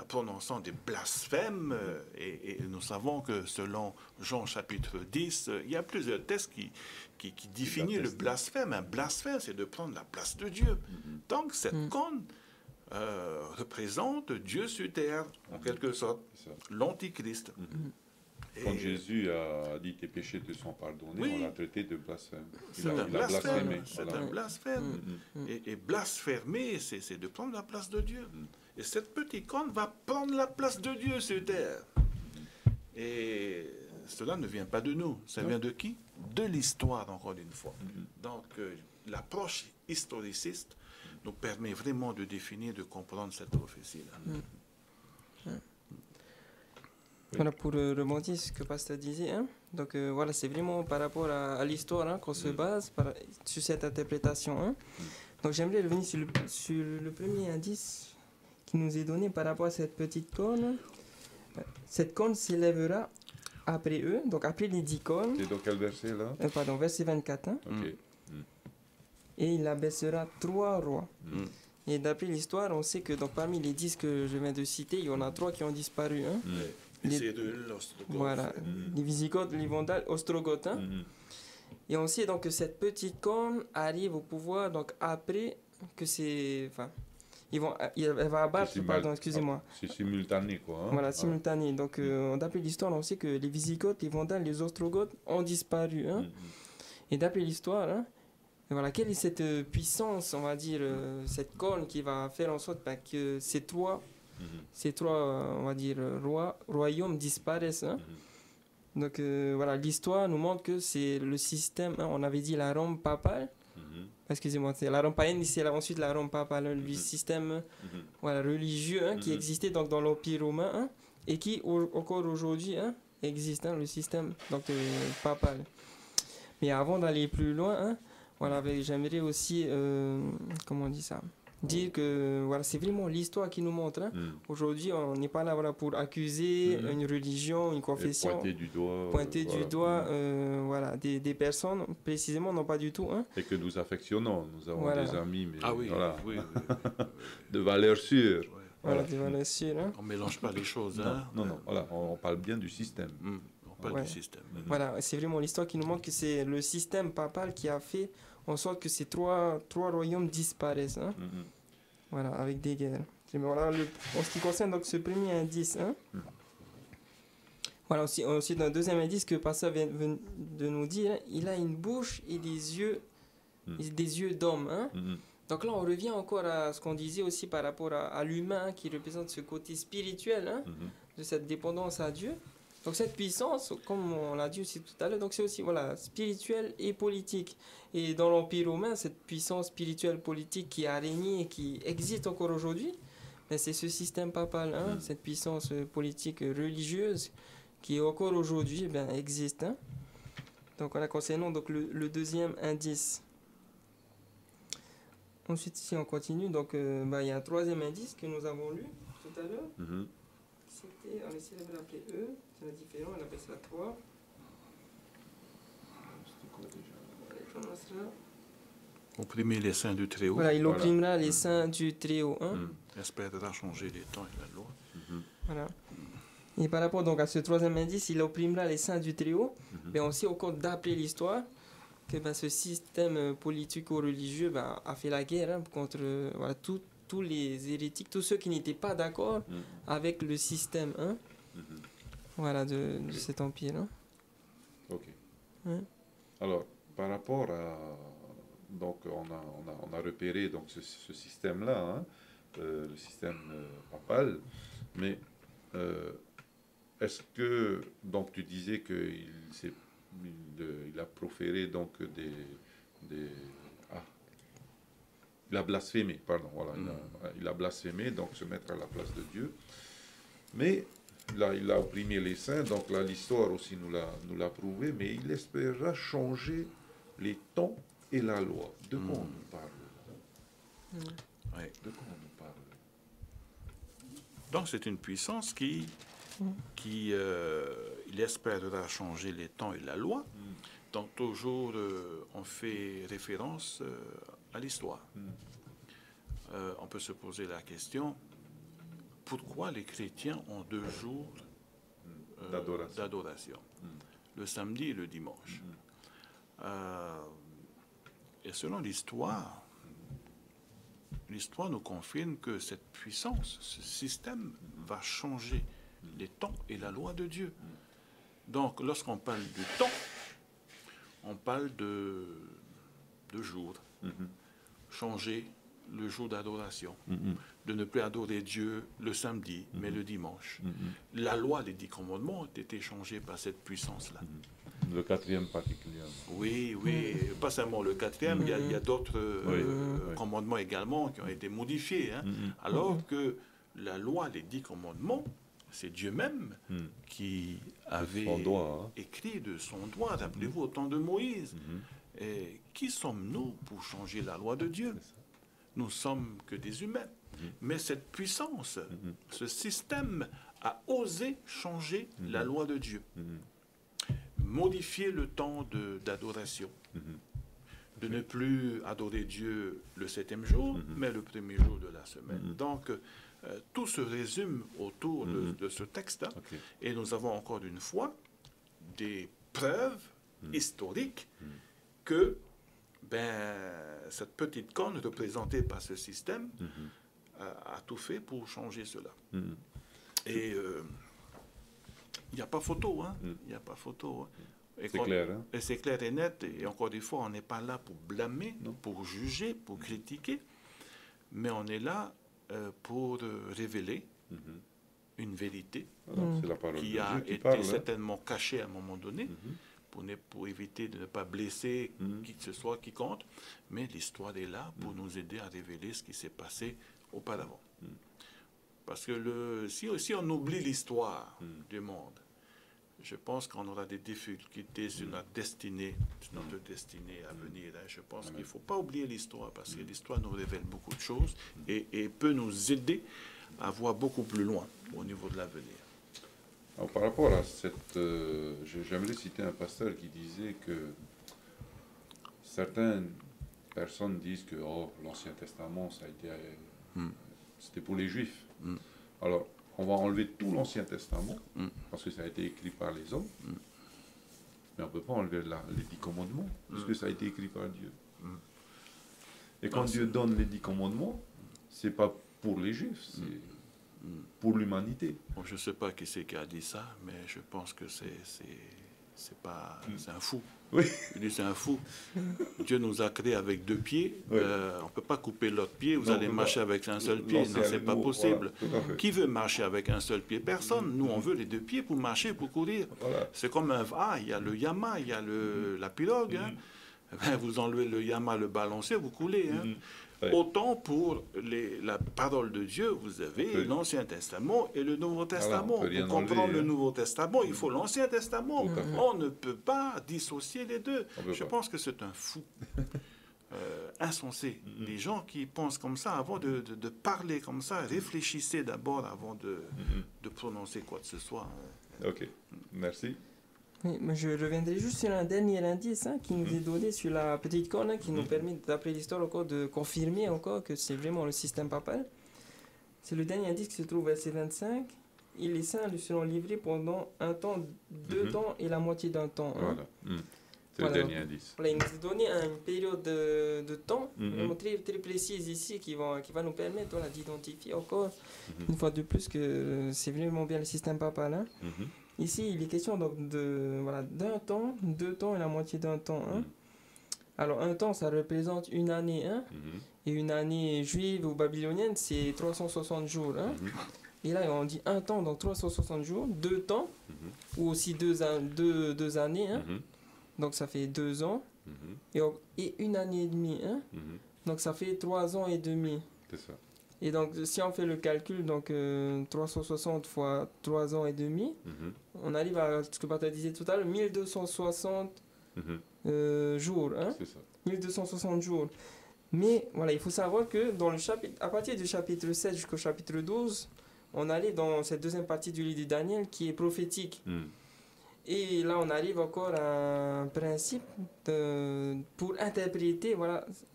S2: Prononçant des blasphèmes, et nous savons que selon Jean chapitre 10, il y a plusieurs textes qui définissent le blasphème. Un blasphème, c'est de prendre la place de Dieu. Donc cette corne représente Dieu sur terre, en quelque sorte, l'Antichrist.
S1: Quand Jésus a dit tes péchés te sont pardonnés, on l'a traité de blasphème.
S2: C'est un blasphème. C'est un blasphème. Et blasphémer, c'est de prendre la place de Dieu. Et cette petite corne va prendre la place de Dieu sur terre. Et cela ne vient pas de nous. Ça vient de qui? De l'histoire, encore une fois. Donc, l'approche historiciste nous permet vraiment de définir, de comprendre cette prophétie-là.
S3: Voilà, pour rebondir sur ce que Pasteur disait, donc voilà, c'est vraiment par rapport à l'histoire qu'on se base sur cette interprétation. Donc j'aimerais revenir sur le premier indice qui nous est donné par rapport à cette petite corne. Cette corne s'élèvera après eux, donc après les 10 cornes.
S1: C'est dans quel verset là?
S3: Verset 24.
S1: Okay.
S3: Et il abaissera 3 rois Et d'après l'histoire, on sait que donc, parmi les 10 que je viens de citer, il y en a 3 qui ont disparu. Hein.
S2: Les Cédules, l'Ostrogoth.
S3: Voilà, les Visigoths, les Vandales, Ostrogoths. Hein. Et on sait donc que cette petite corne arrive au pouvoir donc après que c'est... Enfin, elle va abattre, pardon, excusez-moi.
S1: C'est simultané, quoi. Hein.
S3: Voilà, simultané. Donc, d'après l'histoire, on sait que les Visigoths, les Vandales, les Ostrogoths ont disparu. Hein. Et d'après l'histoire, hein, voilà, quelle est cette puissance, on va dire, cette corne qui va faire en sorte que ces trois, on va dire, royaumes disparaissent. Hein. Donc, voilà, l'histoire nous montre que c'est le système, hein, on avait dit la Rome papale. Excusez-moi, c'est la Rome païenne, c'est ensuite la Rome papale, le système voilà, religieux hein, qui existait donc, dans l'Empire romain hein, et qui, encore aujourd'hui, hein, existe, hein, le système donc, papal. Mais avant d'aller plus loin, hein, voilà, j'aimerais aussi, comment on dit ça, dire que voilà, c'est vraiment l'histoire qui nous montre. Hein. Aujourd'hui, on n'est pas là voilà, pour accuser une religion, une confession.
S1: Pointer du doigt.
S3: Voilà, des personnes, précisément, non pas du tout. Hein.
S1: Et que nous affectionnons. Nous avons
S3: voilà.
S1: des amis, mais
S2: voilà.
S1: de valeurs sûres.
S3: Voilà, des valeurs sûres. Hein.
S2: On ne mélange pas les choses.
S1: Non, voilà, on parle bien du système.
S2: On parle du système.
S3: Voilà, c'est vraiment l'histoire qui nous montre que c'est le système papal qui a fait en sorte que ces trois royaumes disparaissent. Hein. Voilà, avec des guerres. Voilà, en ce qui concerne donc, ce premier indice. Hein. Voilà, aussi dans le deuxième indice que Pasteur vient de nous dire, il a une bouche et des yeux d'homme. Hein. Donc là, on revient encore à ce qu'on disait aussi par rapport à l'humain qui représente ce côté spirituel hein, de cette dépendance à Dieu. Donc cette puissance, comme on l'a dit aussi tout à l'heure, donc c'est aussi voilà, spirituel et politique. Et dans l'Empire romain, cette puissance spirituelle politique qui a régné et qui existe encore aujourd'hui, ben c'est ce système papal, hein, cette puissance politique religieuse qui encore aujourd'hui ben, existe. Hein. Donc voilà, concernant donc, le deuxième indice. Ensuite, si on continue, donc il y a un troisième indice que nous avons lu tout à l'heure. C'était, on essaie de l'appeler E, c'est la différence, on appelle ça 3. C'était quoi déjà?
S2: Opprimer les saints du Très-Haut.
S3: Voilà, il opprimera les saints du Très-Haut. Hein.
S2: Espérera changer les temps et la loi.
S3: Voilà. Et par rapport donc, à ce troisième indice, il opprimera les saints du Très-Haut. Mais on sait au cours d'après l'histoire que ce système politico-religieux a fait la guerre hein, contre voilà, tous les hérétiques, tous ceux qui n'étaient pas d'accord avec le système hein, voilà, de cet empire. Hein.
S1: Ok. Alors, par rapport à... Donc, on a repéré donc, ce système-là, hein, le système papal, mais est-ce que... Donc, tu disais qu'il a proféré donc il a blasphémé, pardon, voilà, il a blasphémé, donc se mettre à la place de Dieu. Mais là, il a opprimé les saints, donc là, l'histoire aussi nous l'a prouvé, mais il espérera changer les temps et la loi. De quoi on nous parle De quoi on nous parle
S2: Donc, c'est une puissance qui il espérera changer les temps et la loi. Donc, toujours, on fait référence à l'histoire. On peut se poser la question, pourquoi les chrétiens ont 2 jours d'adoration, le samedi et le dimanche? Et selon l'histoire nous confirme que cette puissance, ce système va changer les temps et la loi de Dieu. Donc, lorsqu'on parle du temps, on parle de jour. Changer le jour d'adoration. De ne plus adorer Dieu le samedi, mais le dimanche. La loi des 10 commandements a été changée par cette puissance-là.
S1: Le 4e particulièrement.
S2: Oui, pas seulement le 4e, il y a d'autres commandements également qui ont été modifiés. Hein, alors que la loi des 10 commandements, c'est Dieu même qui avait écrit de son doigt, rappelez-vous, au temps de Moïse. Et qui sommes-nous pour changer la loi de Dieu? Nous sommes que des humains. Mais cette puissance, ce système a osé changer la loi de Dieu. Modifier le temps d'adoration. de ne plus adorer Dieu le 7e jour, mais le premier jour de la semaine. Donc, tout se résume autour de ce texte.
S1: Ok.
S2: Et nous avons encore une fois des preuves historiques que cette petite corne représentée par ce système a tout fait pour changer cela. Et il n'y a pas photo, hein. Il n'y a pas photo. Hein.
S1: C'est clair, hein?
S2: Et c'est clair et net. Et encore une fois, on n'est pas là pour blâmer, pour juger, pour critiquer, mais on est là pour révéler une vérité
S1: C'est la parole
S2: qui
S1: de
S2: a
S1: Dieu qui
S2: été
S1: parle, hein.
S2: certainement cachée à un moment donné, pour éviter de ne pas blesser qui que ce soit qui compte. Mais l'histoire est là pour nous aider à révéler ce qui s'est passé auparavant. Parce que si on oublie l'histoire du monde, je pense qu'on aura des difficultés sur notre destinée, à venir. Hein. Je pense qu'il ne faut pas oublier l'histoire, parce que l'histoire nous révèle beaucoup de choses et peut nous aider à voir beaucoup plus loin au niveau de l'avenir.
S1: Alors, par rapport à cette... j'aimerais citer un pasteur qui disait que certaines personnes disent que l'Ancien Testament, ça a été, c'était pour les Juifs. Alors, on va enlever tout l'Ancien Testament, parce que ça a été écrit par les hommes, mais on ne peut pas enlever les 10 commandements, puisque ça a été écrit par Dieu. Et quand Dieu donne les 10 commandements, ce n'est pas pour les Juifs, c'est pour l'humanité.
S2: Bon, je ne sais pas qui c'est qui a dit ça, mais je pense que c'est un fou.
S1: Oui.
S2: Il dit c'est un fou. Dieu nous a créés avec 2 pieds.
S1: Oui.
S2: On ne peut pas couper l'autre pied. Vous
S1: Non,
S2: allez marcher avec un seul pied. Non, c'est pas possible.
S1: Voilà, tout à fait.
S2: Qui veut marcher avec un seul pied? Personne. Nous, on veut les 2 pieds pour marcher, pour courir.
S1: Voilà.
S2: C'est comme il y a le yama, il y a la pirogue. Hein. Vous enlevez le yama, le balancier, vous coulez. Hein.
S1: Ouais.
S2: Autant pour la parole de Dieu, vous avez l'Ancien Testament et le Nouveau Testament.
S1: on peut rien
S2: Pour comprendre
S1: enlever,
S2: le
S1: hein.
S2: Nouveau Testament, il faut l'Ancien Testament.
S1: Tout à fait.
S2: On ne peut pas dissocier les deux.
S1: On peut
S2: Je
S1: pas.
S2: pense que c'est un fou insensé. Les gens qui pensent comme ça, avant de parler comme ça, réfléchissez d'abord avant de prononcer quoi que ce soit.
S1: Ok, merci.
S3: Oui, mais je reviendrai juste sur un dernier indice qui nous est donné sur la petite corne, qui nous permet, d'après l'histoire, encore de confirmer encore que c'est vraiment le système papal. C'est le dernier indice qui se trouve au verset 25. Et les saints lui seront livrés pendant un temps, 2 temps et la moitié d'un temps.
S1: Voilà. C'est
S3: Voilà.
S1: le dernier indice.
S3: Voilà, il nous a donné une période de temps vraiment très, très précise ici qui va nous permettre d'identifier encore une fois de plus que c'est vraiment bien le système papal. Hein. Ici, il est question donc d'un temps, 2 temps et la moitié d'un temps. Alors, un temps, ça représente une année. Et une année juive ou babylonienne, c'est 360 jours. Et là, on dit un temps, donc 360 jours, 2 temps, ou aussi 2 années. Donc, ça fait 2 ans. Et une année et demie. Donc, ça fait 3 ans et demi.
S1: C'est ça.
S3: Et donc, si on fait le calcul, donc 360 fois 3 ans et demi, on arrive à ce que Bata disait tout à l'heure, 1260 jours.
S1: C'est ça.
S3: 1260 jours. Mais voilà, il faut savoir que dans le chapitre, à partir du chapitre 7 jusqu'au chapitre 12, on arrive dans cette deuxième partie du livre de Daniel qui est prophétique. Et là, on arrive encore à un principe pour interpréter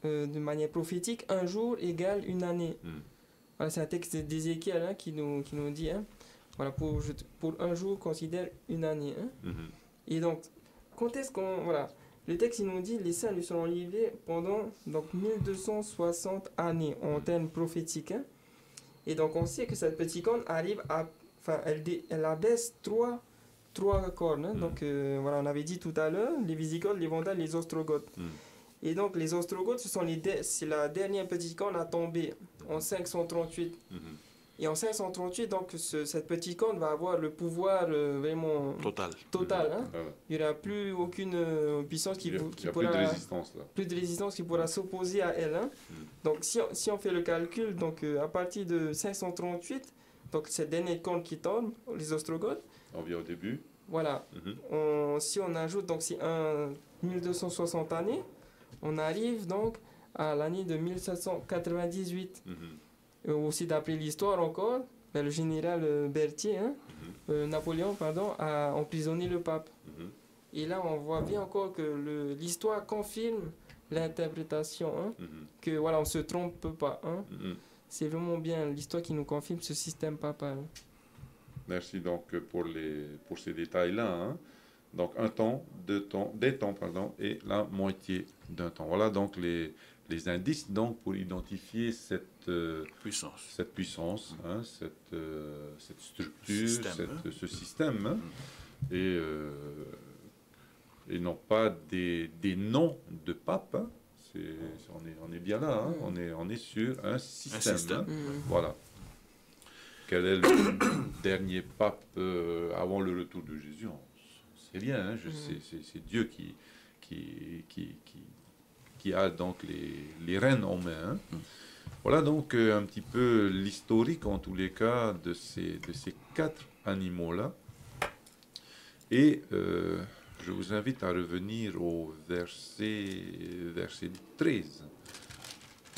S3: de manière prophétique, un jour égale une année. Voilà, c'est un texte d'Ézéchiel qui nous dit, voilà, pour un jour, considère une année. Et donc, quand est-ce qu'on... Voilà, le texte, il nous dit, les saints lui seront livrés pendant donc, 1260 années, en termes prophétiques. Et donc, on sait que cette petite corne arrive à... Enfin, elle abaisse trois cornes. Donc, voilà, on avait dit tout à l'heure, les Visigoths, les Vandales, les Ostrogoths. Et donc, les Ostrogoths, c'est la dernière petite corne à tomber en 538. Et en 538, donc, cette petite corne va avoir le pouvoir vraiment
S2: Total.
S3: Voilà. Il n'y aura plus aucune puissance qui pourra...
S1: Plus de résistance, là.
S3: Plus de résistance qui pourra s'opposer à elle. Donc, si on fait le calcul, donc, à partir de 538, donc, cette dernière corne qui tombe, les Ostrogoths,
S1: On vient au début.
S3: Voilà. Si on ajoute, donc, c'est 1260 années, on arrive donc à l'année de 1798. Aussi d'après l'histoire encore, le général Berthier, Napoléon, pardon, a emprisonné le pape. Et là, on voit bien encore que l'histoire confirme l'interprétation, hein,
S1: Mhm.
S3: que voilà, on se trompe pas. Hein.
S1: Mhm.
S3: C'est vraiment bien l'histoire qui nous confirme ce système papal.
S1: Merci donc pour ces détails-là, hein. Donc un temps, deux temps, des temps, pardon, et la moitié d'un temps. Voilà donc les indices donc pour identifier cette puissance, hein, cette structure, ce système, hein. Et non pas des noms de papes, hein. On est bien là, hein. On est sur un système, hein. Voilà. Quel est le dernier pape avant le retour de Jésus? On sait rien, hein. C'est Dieu qui a donc les rênes en main, hein. Voilà donc un petit peu l'historique en tous les cas de ces 4 animaux-là. Et je vous invite à revenir au verset 13.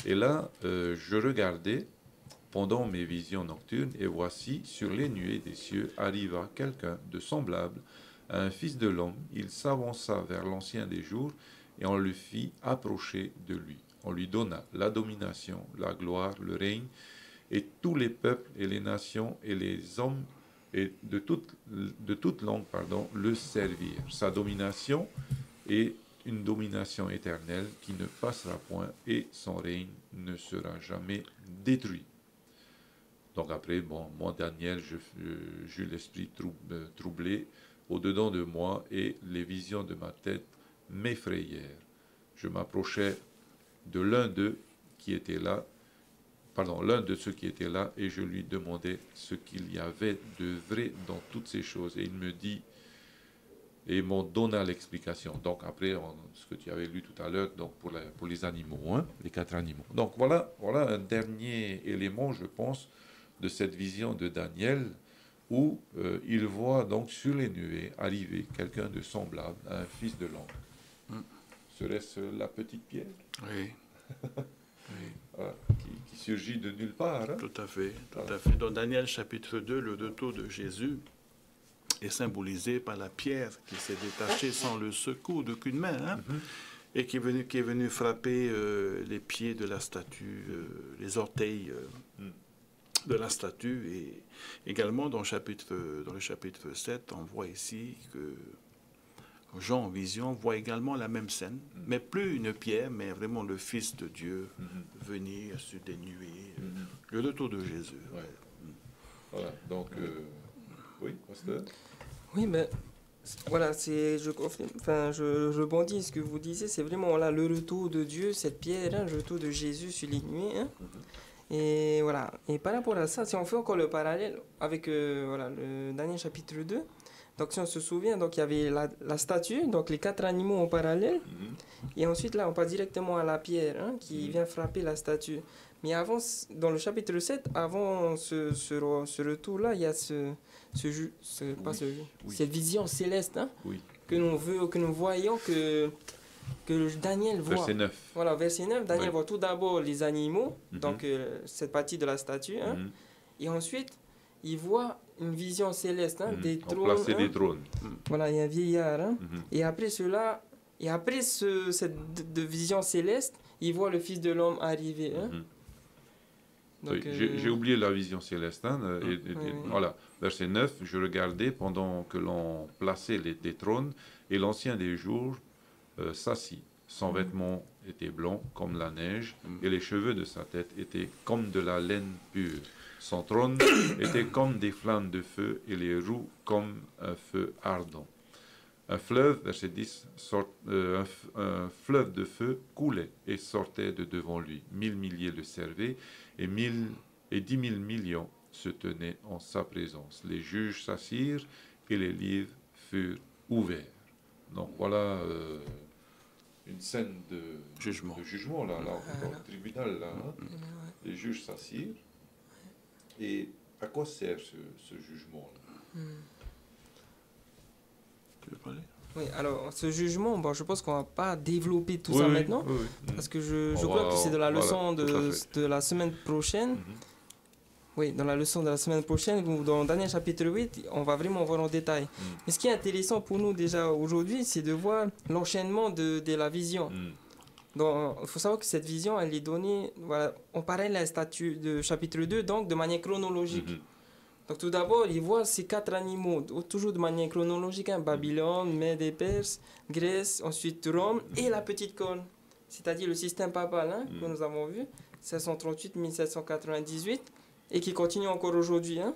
S1: Et là, je regardais pendant mes visions nocturnes, et voici, sur les nuées des cieux, arriva quelqu'un de semblable à un fils de l'homme. Il s'avança vers l'ancien des jours, et on le fit approcher de lui. On lui donna la domination, la gloire, le règne, et tous les peuples et les nations et les hommes et de toute langue, le servirent. Sa domination est une domination éternelle qui ne passera point, et son règne ne sera jamais détruit. Donc après, bon, moi, Daniel, j'eus l'esprit troublé au-dedans de moi, et les visions de ma tête m'effrayèrent. Je m'approchai de l'un de ceux qui étaient là, et je lui demandai ce qu'il y avait de vrai dans toutes ces choses. Et il me dit, et m'en donna l'explication. Donc après, ce que tu avais lu tout à l'heure, donc pour les animaux, hein, les 4 animaux. Donc voilà un dernier élément, je pense, de cette vision de Daniel, où il voit donc sur les nuées arriver quelqu'un de semblable à un fils de l'homme. Serait-ce la petite pierre?
S2: Oui.
S1: Voilà, qui surgit de nulle part, hein?
S2: Tout à fait, tout à fait. Dans Daniel chapitre 2, le retour de Jésus est symbolisé par la pierre qui s'est détachée sans le secours d'aucune main, hein, et qui est venue frapper les pieds de la statue, les orteils de la statue. Et également dans le chapitre 7, on voit ici que Jean en vision voit également la même scène, mais plus une pierre, mais vraiment le Fils de Dieu venir sur des nuées, le retour de Jésus.
S1: Ouais. Voilà, donc, oui, pasteur?
S3: Oui, mais voilà, je rebondis ce que vous disiez, c'est vraiment là le retour de Dieu, cette pierre, hein, le retour de Jésus sur les nuées, hein. Et voilà, et par rapport à ça, si on fait encore le parallèle avec le Daniel chapitre 2, donc si on se souvient, donc il y avait la statue, donc les 4 animaux en parallèle, et ensuite là on passe directement à la pierre, hein, qui vient frapper la statue. Mais avant, dans le chapitre 7, avant ce retour-là, il y a cette vision céleste, hein, que nous voyons, que Daniel voit.
S1: Verset 9.
S3: Voilà, verset 9, Daniel voit tout d'abord les animaux, donc cette partie de la statue, hein, et ensuite il voit une vision céleste, hein, des trônes.
S1: Placer des trônes.
S3: Voilà, il y a un vieillard, hein, et après cela, cette vision céleste, il voit le Fils de l'homme arriver, hein.
S1: Donc, j'ai oublié la vision céleste, hein, voilà, verset 9, je regardais pendant que l'on plaçait des trônes, et l'ancien des jours s'assit. Son vêtement était blanc comme la neige, et les cheveux de sa tête étaient comme de la laine pure. Son trône était comme des flammes de feu, et les roues comme un feu ardent. Un fleuve, verset 10, un fleuve de feu coulait et sortait de devant lui. 1000 milliers le servaient, et 10 000 millions se tenaient en sa présence. Les juges s'assirent, et les livres furent ouverts. Donc voilà une scène de jugement là, dans le tribunal, là, hein. Les juges s'assirent. Et à quoi sert ce jugement-là?
S2: Tu veux parler?
S3: Oui, alors ce jugement, bon, je pense qu'on ne va pas développer tout ça maintenant, parce que je crois que c'est de la leçon de la semaine prochaine. Oui, dans la leçon de la semaine prochaine, dans Daniel chapitre 8, on va vraiment voir en détail. Mais ce qui est intéressant pour nous déjà aujourd'hui, c'est de voir l'enchaînement de la vision. Il faut savoir que cette vision, elle est donnée, voilà, en parallèle à la statue de chapitre 2, donc de manière chronologique. Donc tout d'abord, il voit ces 4 animaux, toujours de manière chronologique, hein, Babylone, Mède et Perse, Grèce, ensuite Rome et la petite corne, c'est-à-dire le système papal hein, que nous avons vu, 1638-1798, et qui continue encore aujourd'hui. Hein.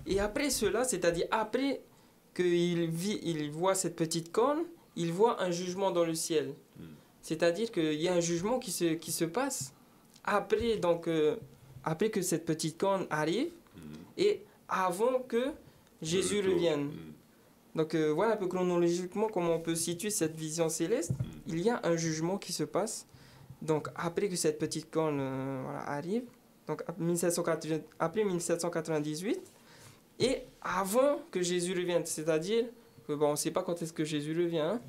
S3: Et après cela, c'est-à-dire après qu'il voit cette petite corne, il voit un jugement dans le ciel. C'est-à-dire qu'il y a un jugement qui se passe après, après que cette petite corne arrive et avant que Jésus revienne. Donc voilà un peu chronologiquement comment on peut situer cette vision céleste. Il y a un jugement qui se passe. Donc après que cette petite corne arrive, donc après 1798, et avant que Jésus revienne. C'est-à-dire que on ne sait pas quand est-ce que Jésus revient. Hein.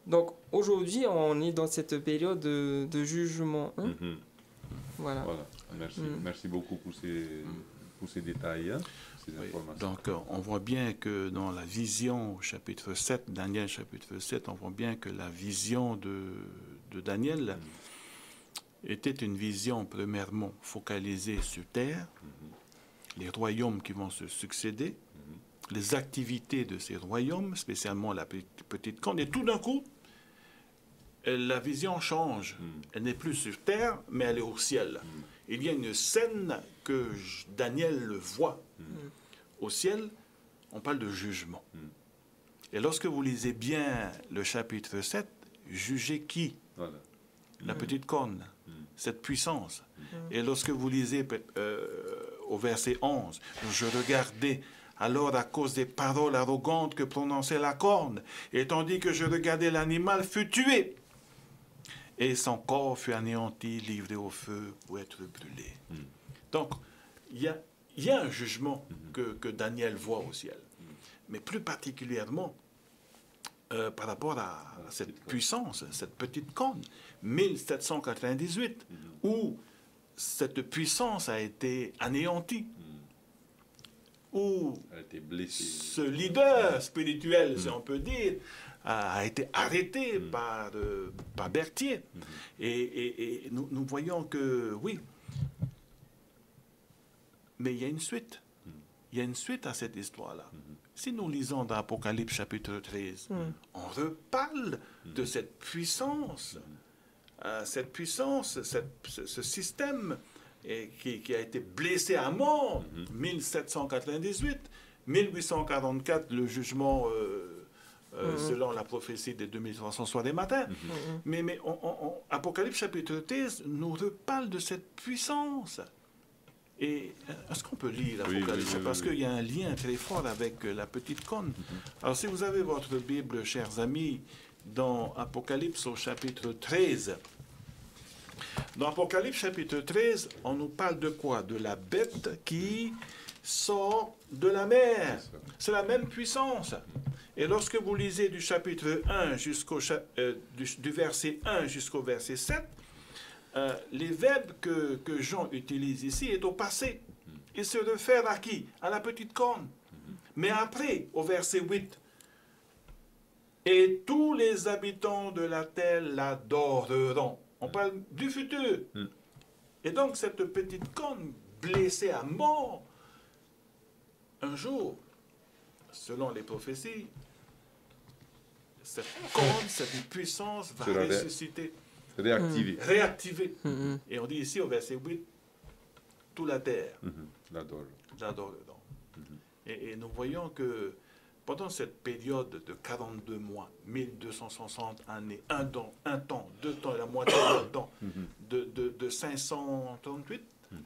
S3: Donc aujourd'hui, on est dans cette période de jugement. Hein. Voilà.
S1: Merci beaucoup pour ces détails, hein, ces informations.
S2: Donc on voit bien que dans la vision au chapitre 7, Daniel chapitre 7, on voit bien que la vision de Daniel était une vision premièrement focalisée sur terre, les royaumes qui vont se succéder, les activités de ces royaumes, spécialement la petite corne, et tout d'un coup, la vision change. Elle n'est plus sur terre, mais elle est au ciel. Il y a une scène que Daniel voit au ciel, on parle de jugement. Et lorsque vous lisez bien le chapitre 7, jugez qui? Voilà. La petite corne, cette puissance. Et lorsque vous lisez au verset 11, je regardais alors à cause des paroles arrogantes que prononçait la corne, et tandis que je regardais l'animal fut tué, et son corps fut anéanti, livré au feu pour être brûlé. Donc, il y a un jugement que Daniel voit au ciel. Mais plus particulièrement, par rapport à cette puissance, cette petite corne, 1798, où cette puissance a été anéantie, où ce leader spirituel, si on peut dire, a été arrêté par Berthier. Et nous voyons que, oui, mais il y a une suite. Il y a une suite à cette histoire-là. Si nous lisons dans Apocalypse chapitre 13, on reparle de cette puissance, ce système qui a été blessé à mort, 1798, 1844, le jugement selon la prophétie des 2300 soirs des matins. Mais Apocalypse chapitre 13 nous reparle de cette puissance. Et est-ce qu'on peut lire l'Apocalypse? Parce qu'il y a un lien très fort avec la petite corne. Alors si vous avez votre Bible, chers amis, dans Apocalypse au chapitre 13, dans Apocalypse chapitre 13, on nous parle de quoi? De la bête qui sort de la mer. C'est la même puissance. Et lorsque vous lisez du chapitre 1 du verset 1 jusqu'au verset 7, les verbes que Jean utilise ici est au passé. Il se réfère à qui? À la petite corne. Mais après, au verset 8, et tous les habitants de la terre l'adoreront. On parle du futur. Et donc, cette petite corne blessée à mort, un jour, selon les prophéties, cette corne, cette puissance va ressusciter. Réactiver. Et on dit ici au verset 8, toute la terre l'adoreront. Et nous voyons que pendant cette période de 42 mois, 1260 années, un temps, 2 temps, la moitié d'un temps, de 538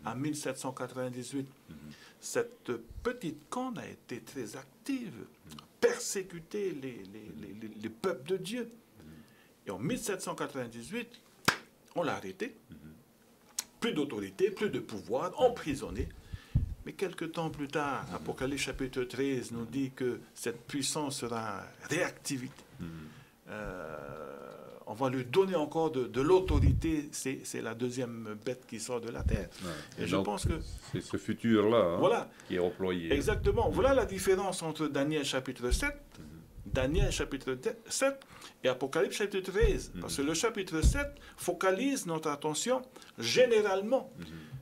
S2: à 1798, cette petite corne a été très active, persécuter les peuples de Dieu. Et en 1798, on l'a arrêté. Plus d'autorité, plus de pouvoir, emprisonné. Mais quelque temps plus tard, Apocalypse chapitre 13 nous dit que cette puissance sera réactivée. On va lui donner encore de l'autorité. C'est la deuxième bête qui sort de la terre. Et je pense que
S1: c'est ce futur-là qui est employé.
S2: Exactement. Voilà la différence entre Daniel chapitre 7, Daniel chapitre 7 et Apocalypse chapitre 13. Parce que le chapitre 7 focalise notre attention généralement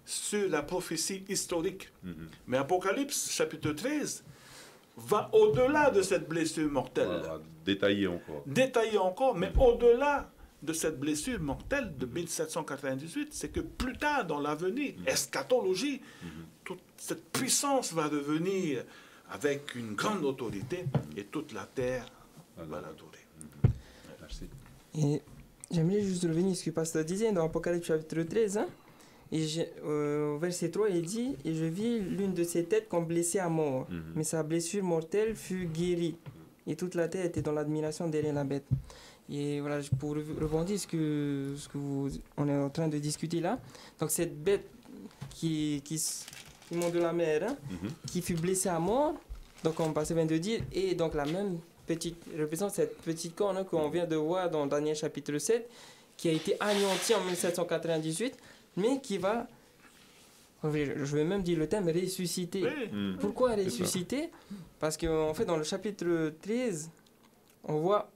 S2: sur la prophétie historique. Mais Apocalypse chapitre 13 va au-delà de cette blessure mortelle.
S1: Voilà, détailler encore.
S2: Détailler encore, mais au-delà de cette blessure mortelle de 1798, c'est que plus tard dans l'avenir, eschatologie, toute cette puissance va revenir avec une grande autorité et toute la terre va l'adorer.
S1: Merci.
S3: Et j'aimerais juste revenir à ce que le pasteur disait dans Apocalypse chapitre 13. Hein, et au verset 3, il dit « Et je vis l'une de ses têtes comme blessée à mort, mais sa blessure mortelle fut guérie. Et toute la terre était dans l'admiration derrière la bête. » Et voilà, pour rebondir on est en train de discuter là. Donc cette bête qui monte de la mer, hein, qui fut blessée à mort, donc on passait bien de dire, et donc la même petite, représente cette petite corne, hein, qu'on vient de voir dans Daniel chapitre 7, qui a été anéantie en 1798, mais qui va, je vais même dire le terme, ressusciter. Pourquoi ressusciter? Parce qu'en fait, dans le chapitre 13, on voit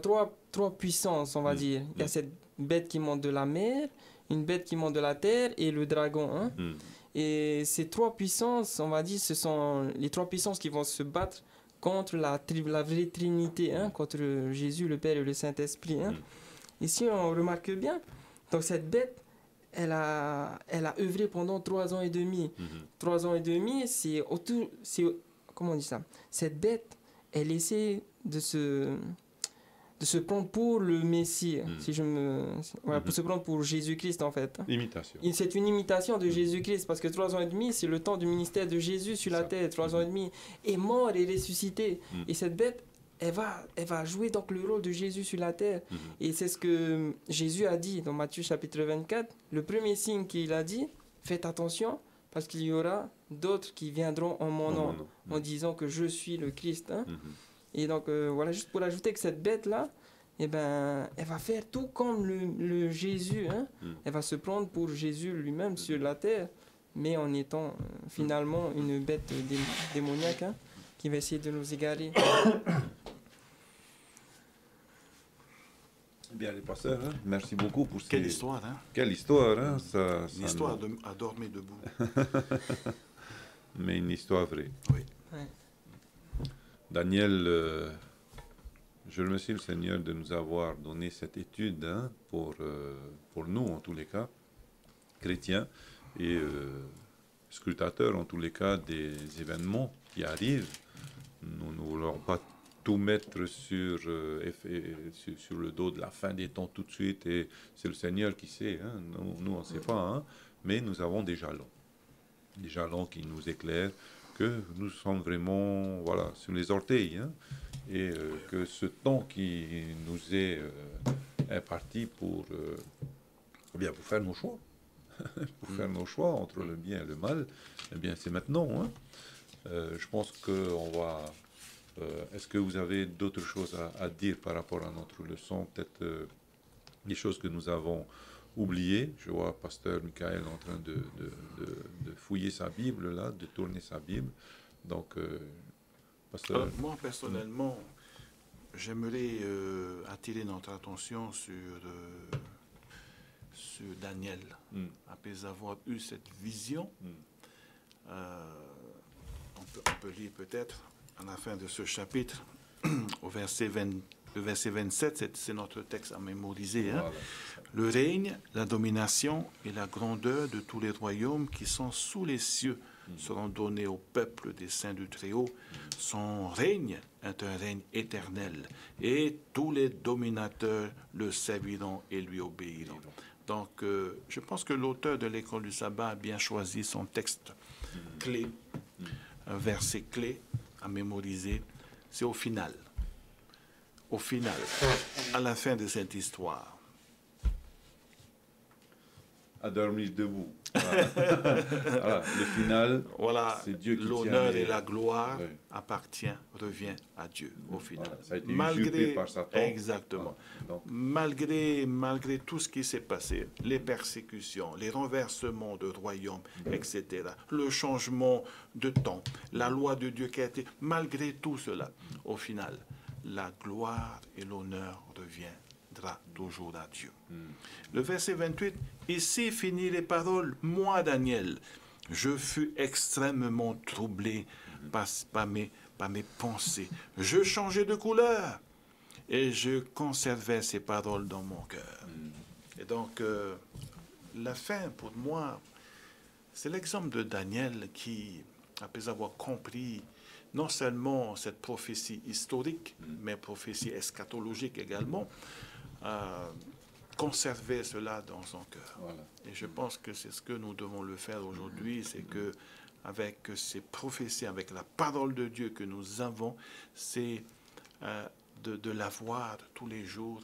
S3: trois puissances, on va dire. Il y a cette bête qui monte de la mer, une bête qui monte de la terre et le dragon. Hein. Et ces trois puissances, on va dire, ce sont les trois puissances qui vont se battre contre la vraie Trinité, hein, contre Jésus, le Père et le Saint-Esprit. Hein. Ici, on remarque bien, donc cette bête, elle a œuvré pendant 3 ans et demi. 3 ans et demi, comment on dit ça? Cette bête, elle essaie de se prendre pour le Messie, pour se prendre pour Jésus-Christ en fait.
S1: Imitation.
S3: C'est une imitation de Jésus-Christ parce que 3 ans et demi, c'est le temps du ministère de Jésus sur la terre. 3 ans et demi, est mort et ressuscité. Et cette bête, elle va jouer donc le rôle de Jésus sur la terre. Et c'est ce que Jésus a dit dans Matthieu chapitre 24. Le premier signe qu'il a dit, faites attention parce qu'il y aura d'autres qui viendront en mon nom en disant que je suis le Christ. Hein. Et donc, voilà, juste pour ajouter que cette bête-là, eh ben, elle va faire tout comme le Jésus. Hein. Elle va se prendre pour Jésus lui-même sur la terre, mais en étant finalement une bête démoniaque hein, qui va essayer de nous égarer.
S1: Bien, les pasteurs, hein, merci beaucoup pour
S2: Quelle histoire, hein?
S1: Quelle histoire, hein?
S2: Une histoire à dormir debout.
S1: Mais une histoire vraie.
S2: Oui.
S3: Ouais.
S1: Daniel, je remercie le Seigneur de nous avoir donné cette étude hein, pour nous, en tous les cas, chrétiens et scrutateurs, en tous les cas, des événements qui arrivent. Nous ne voulons pas tout mettre sur le dos de la fin des temps tout de suite, et c'est le Seigneur qui sait, hein. Nous on ne sait pas, hein, mais nous avons des jalons qui nous éclairent, que nous sommes vraiment sur les orteils, hein, et que ce temps qui nous est imparti pour faire nos choix, pour faire nos choix entre le bien et le mal, eh bien c'est maintenant. Hein. Je pense qu'on va... Est-ce que vous avez d'autres choses à dire par rapport à notre leçon, peut-être des choses que nous avons oubliées? Je vois Pasteur Michael en train de fouiller sa Bible, là, de tourner sa Bible. Donc, Pasteur...
S2: moi, personnellement, j'aimerais attirer notre attention sur Daniel. Après avoir eu cette vision, on peut lire peut-être à la fin de ce chapitre, au verset 27, c'est notre texte à mémoriser. Hein. Voilà. Le règne, la domination et la grandeur de tous les royaumes qui sont sous les cieux seront donnés au peuple des saints du Très-Haut. Son règne est un règne éternel et tous les dominateurs le serviront et lui obéiront. Donc, je pense que l'auteur de l'école du sabbat a bien choisi son texte clé, un verset clé à mémoriser, c'est au final, à la fin de cette histoire.
S1: À dormir debout. Voilà, le final, c'est Dieu qui
S2: l'honneur et la gloire revient à Dieu au final.
S1: Voilà, ça a été usurpé par Satan.
S2: Exactement. Donc, malgré tout ce qui s'est passé, les persécutions, les renversements de royaumes, etc., le changement de temps, la loi de Dieu qui a été, malgré tout cela, au final, la gloire et l'honneur reviendra toujours à Dieu. Le verset 28, ici finit les paroles, moi Daniel, je fus extrêmement troublé par mes pensées. Je changeais de couleur et je conservais ces paroles dans mon cœur. Et donc, la fin, pour moi, c'est l'exemple de Daniel qui, après avoir compris non seulement cette prophétie historique, mais prophétie eschatologique également, conserver cela dans son cœur. Voilà. Et je pense que c'est ce que nous devons le faire aujourd'hui, c'est que avec ces prophéties, avec la parole de Dieu que nous avons, c'est de la voir tous les jours,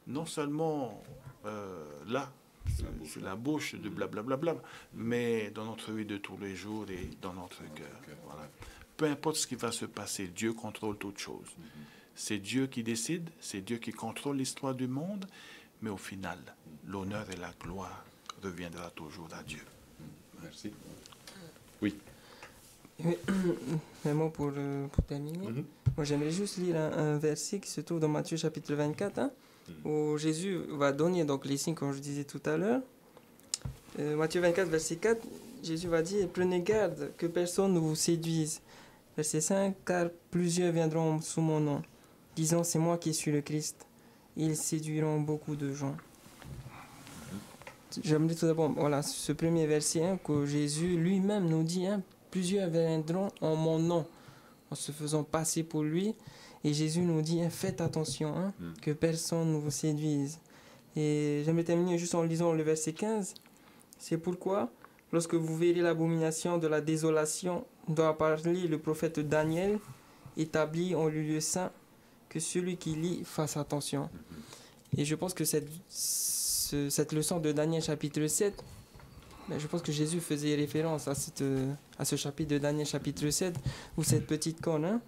S2: non seulement là, c'est la bouche de blablabla, mais dans notre vie de tous les jours et dans notre cœur. Voilà. Peu importe ce qui va se passer, Dieu contrôle toutes choses. C'est Dieu qui décide, c'est Dieu qui contrôle l'histoire du monde, mais au final, l'honneur et la gloire reviendra toujours à Dieu.
S1: Merci. Oui.
S3: Un mot pour terminer. Moi, j'aimerais juste lire un verset qui se trouve dans Matthieu chapitre 24, où Jésus va donner donc les signes, comme je disais tout à l'heure. Matthieu 24, verset 4, Jésus va dire « Prenez garde que personne ne vous séduise. » Verset 5, « Car plusieurs viendront sous mon nom, disant « C'est moi qui suis le Christ. » Ils séduiront beaucoup de gens. » J'aimerais tout d'abord, voilà, ce premier verset que Jésus lui-même nous dit, plusieurs viendront en mon nom, en se faisant passer pour lui. Et Jésus nous dit, faites attention, que personne ne vous séduise. Et j'aimerais terminer juste en lisant le verset 15. C'est pourquoi, lorsque vous verrez l'abomination de la désolation dont a parlé le prophète Daniel, établi en lieu saint, que celui qui lit fasse attention. Et je pense que cette leçon de Daniel chapitre 7, je pense que Jésus faisait référence à ce chapitre de Daniel chapitre 7, ou cette petite corne.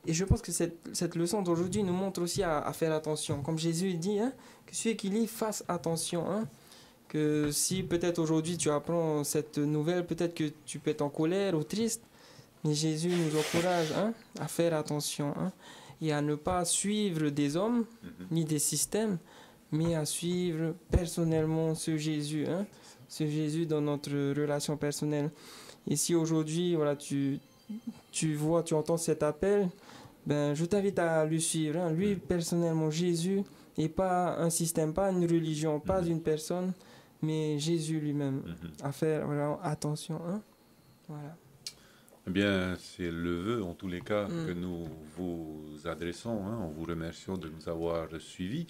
S3: Et je pense que cette leçon d'aujourd'hui nous montre aussi à faire attention. Comme Jésus dit, que celui qui lit fasse attention. Que si peut-être aujourd'hui tu apprends cette nouvelle, peut-être que tu peux être en colère ou triste, mais Jésus nous encourage à faire attention et à ne pas suivre des hommes ni des systèmes, mais à suivre personnellement ce Jésus, ce Jésus dans notre relation personnelle. Et si aujourd'hui, voilà, tu entends cet appel, je t'invite à le suivre. Lui, personnellement, Jésus, et pas un système, pas une religion, pas une personne, mais Jésus lui-même, à faire vraiment attention. Voilà.
S1: Eh bien, c'est le vœu, en tous les cas, que nous vous adressons, en vous remerciant de nous avoir suivis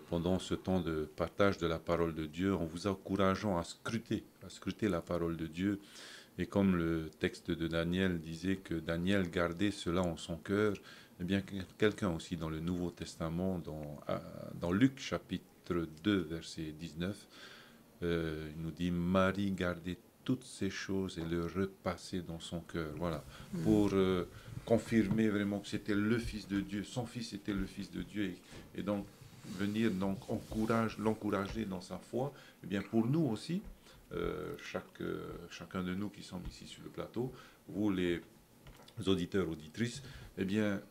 S1: pendant ce temps de partage de la parole de Dieu, en vous encourageant à scruter la parole de Dieu. Et comme le texte de Daniel disait que Daniel gardait cela en son cœur, eh bien, quelqu'un aussi dans le Nouveau Testament, dans Luc chapitre 2, verset 19, il nous dit « Marie gardait toutes ces choses et le repassait dans son cœur. » Voilà, pour confirmer vraiment que c'était le Fils de Dieu, son Fils était le Fils de Dieu, et donc venir l'encourager dans sa foi. Eh bien, pour nous aussi, chacun de nous qui sommes ici sur le plateau, vous les auditeurs, auditrices, eh bien,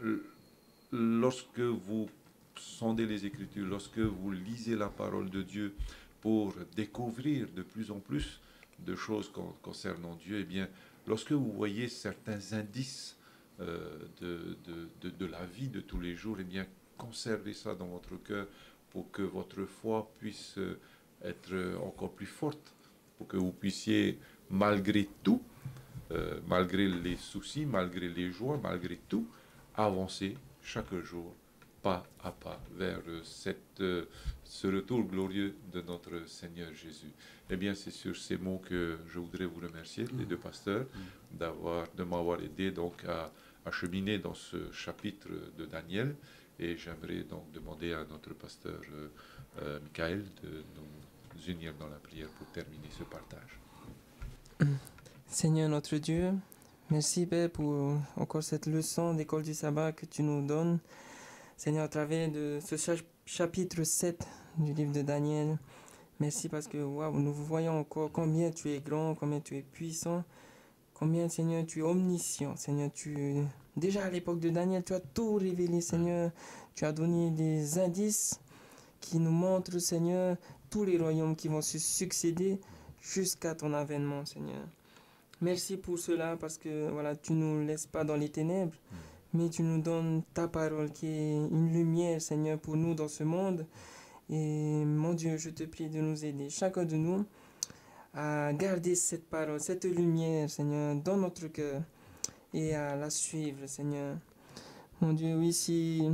S1: lorsque vous sondez les Écritures, lorsque vous lisez la parole de Dieu pour découvrir de plus en plus de choses concernant Dieu, eh bien, lorsque vous voyez certains indices de la vie de tous les jours, eh bien, conservez ça dans votre cœur pour que votre foi puisse être encore plus forte, pour que vous puissiez, malgré tout, malgré les soucis, malgré les joies, malgré tout, avancer chaque jour, pas à pas, vers ce retour glorieux de notre Seigneur Jésus. Eh bien, c'est sur ces mots que je voudrais vous remercier, les deux pasteurs, de m'avoir aidé donc à cheminer dans ce chapitre de Daniel. Et j'aimerais donc demander à notre pasteur Michael de nous unir dans la prière pour terminer ce partage.
S3: Seigneur notre Dieu, merci Père pour encore cette leçon d'école du sabbat que tu nous donnes. Seigneur, à travers de ce chapitre 7 du livre de Daniel, merci parce que nous voyons encore combien tu es grand, combien tu es puissant. Combien, Seigneur, tu es omniscient. Seigneur, déjà à l'époque de Daniel, tu as tout révélé, Seigneur. Tu as donné des indices qui nous montrent, Seigneur, tous les royaumes qui vont se succéder jusqu'à ton avènement, Seigneur. Merci pour cela, parce que voilà, tu ne nous laisses pas dans les ténèbres, mais tu nous donnes ta parole qui est une lumière, Seigneur, pour nous dans ce monde. Et mon Dieu, je te prie de nous aider, chacun de nous, à garder cette parole, cette lumière, Seigneur, dans notre cœur et à la suivre, Seigneur. Mon Dieu, oui, si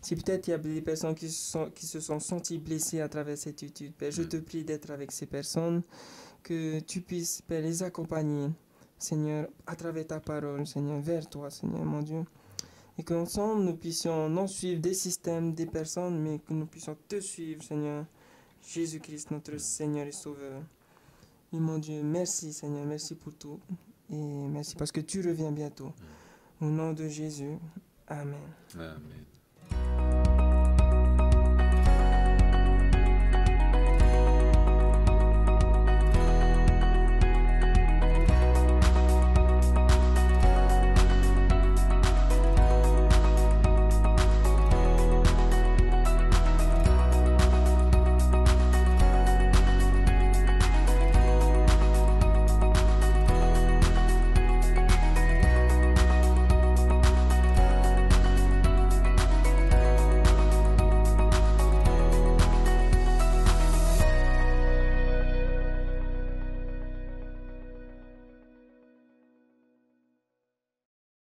S3: peut-être il y a des personnes qui se sont senties blessées à travers cette étude, Père, je te prie d'être avec ces personnes, que tu puisses, Père, les accompagner, Seigneur, à travers ta parole, Seigneur, vers toi, Seigneur, mon Dieu. Et qu'ensemble, nous puissions non suivre des systèmes, des personnes, mais que nous puissions te suivre, Seigneur, Jésus-Christ, notre Seigneur et Sauveur. Et mon Dieu, merci, Seigneur, merci pour tout. Et merci parce que tu reviens bientôt. Au nom de Jésus, Amen.
S1: Amen.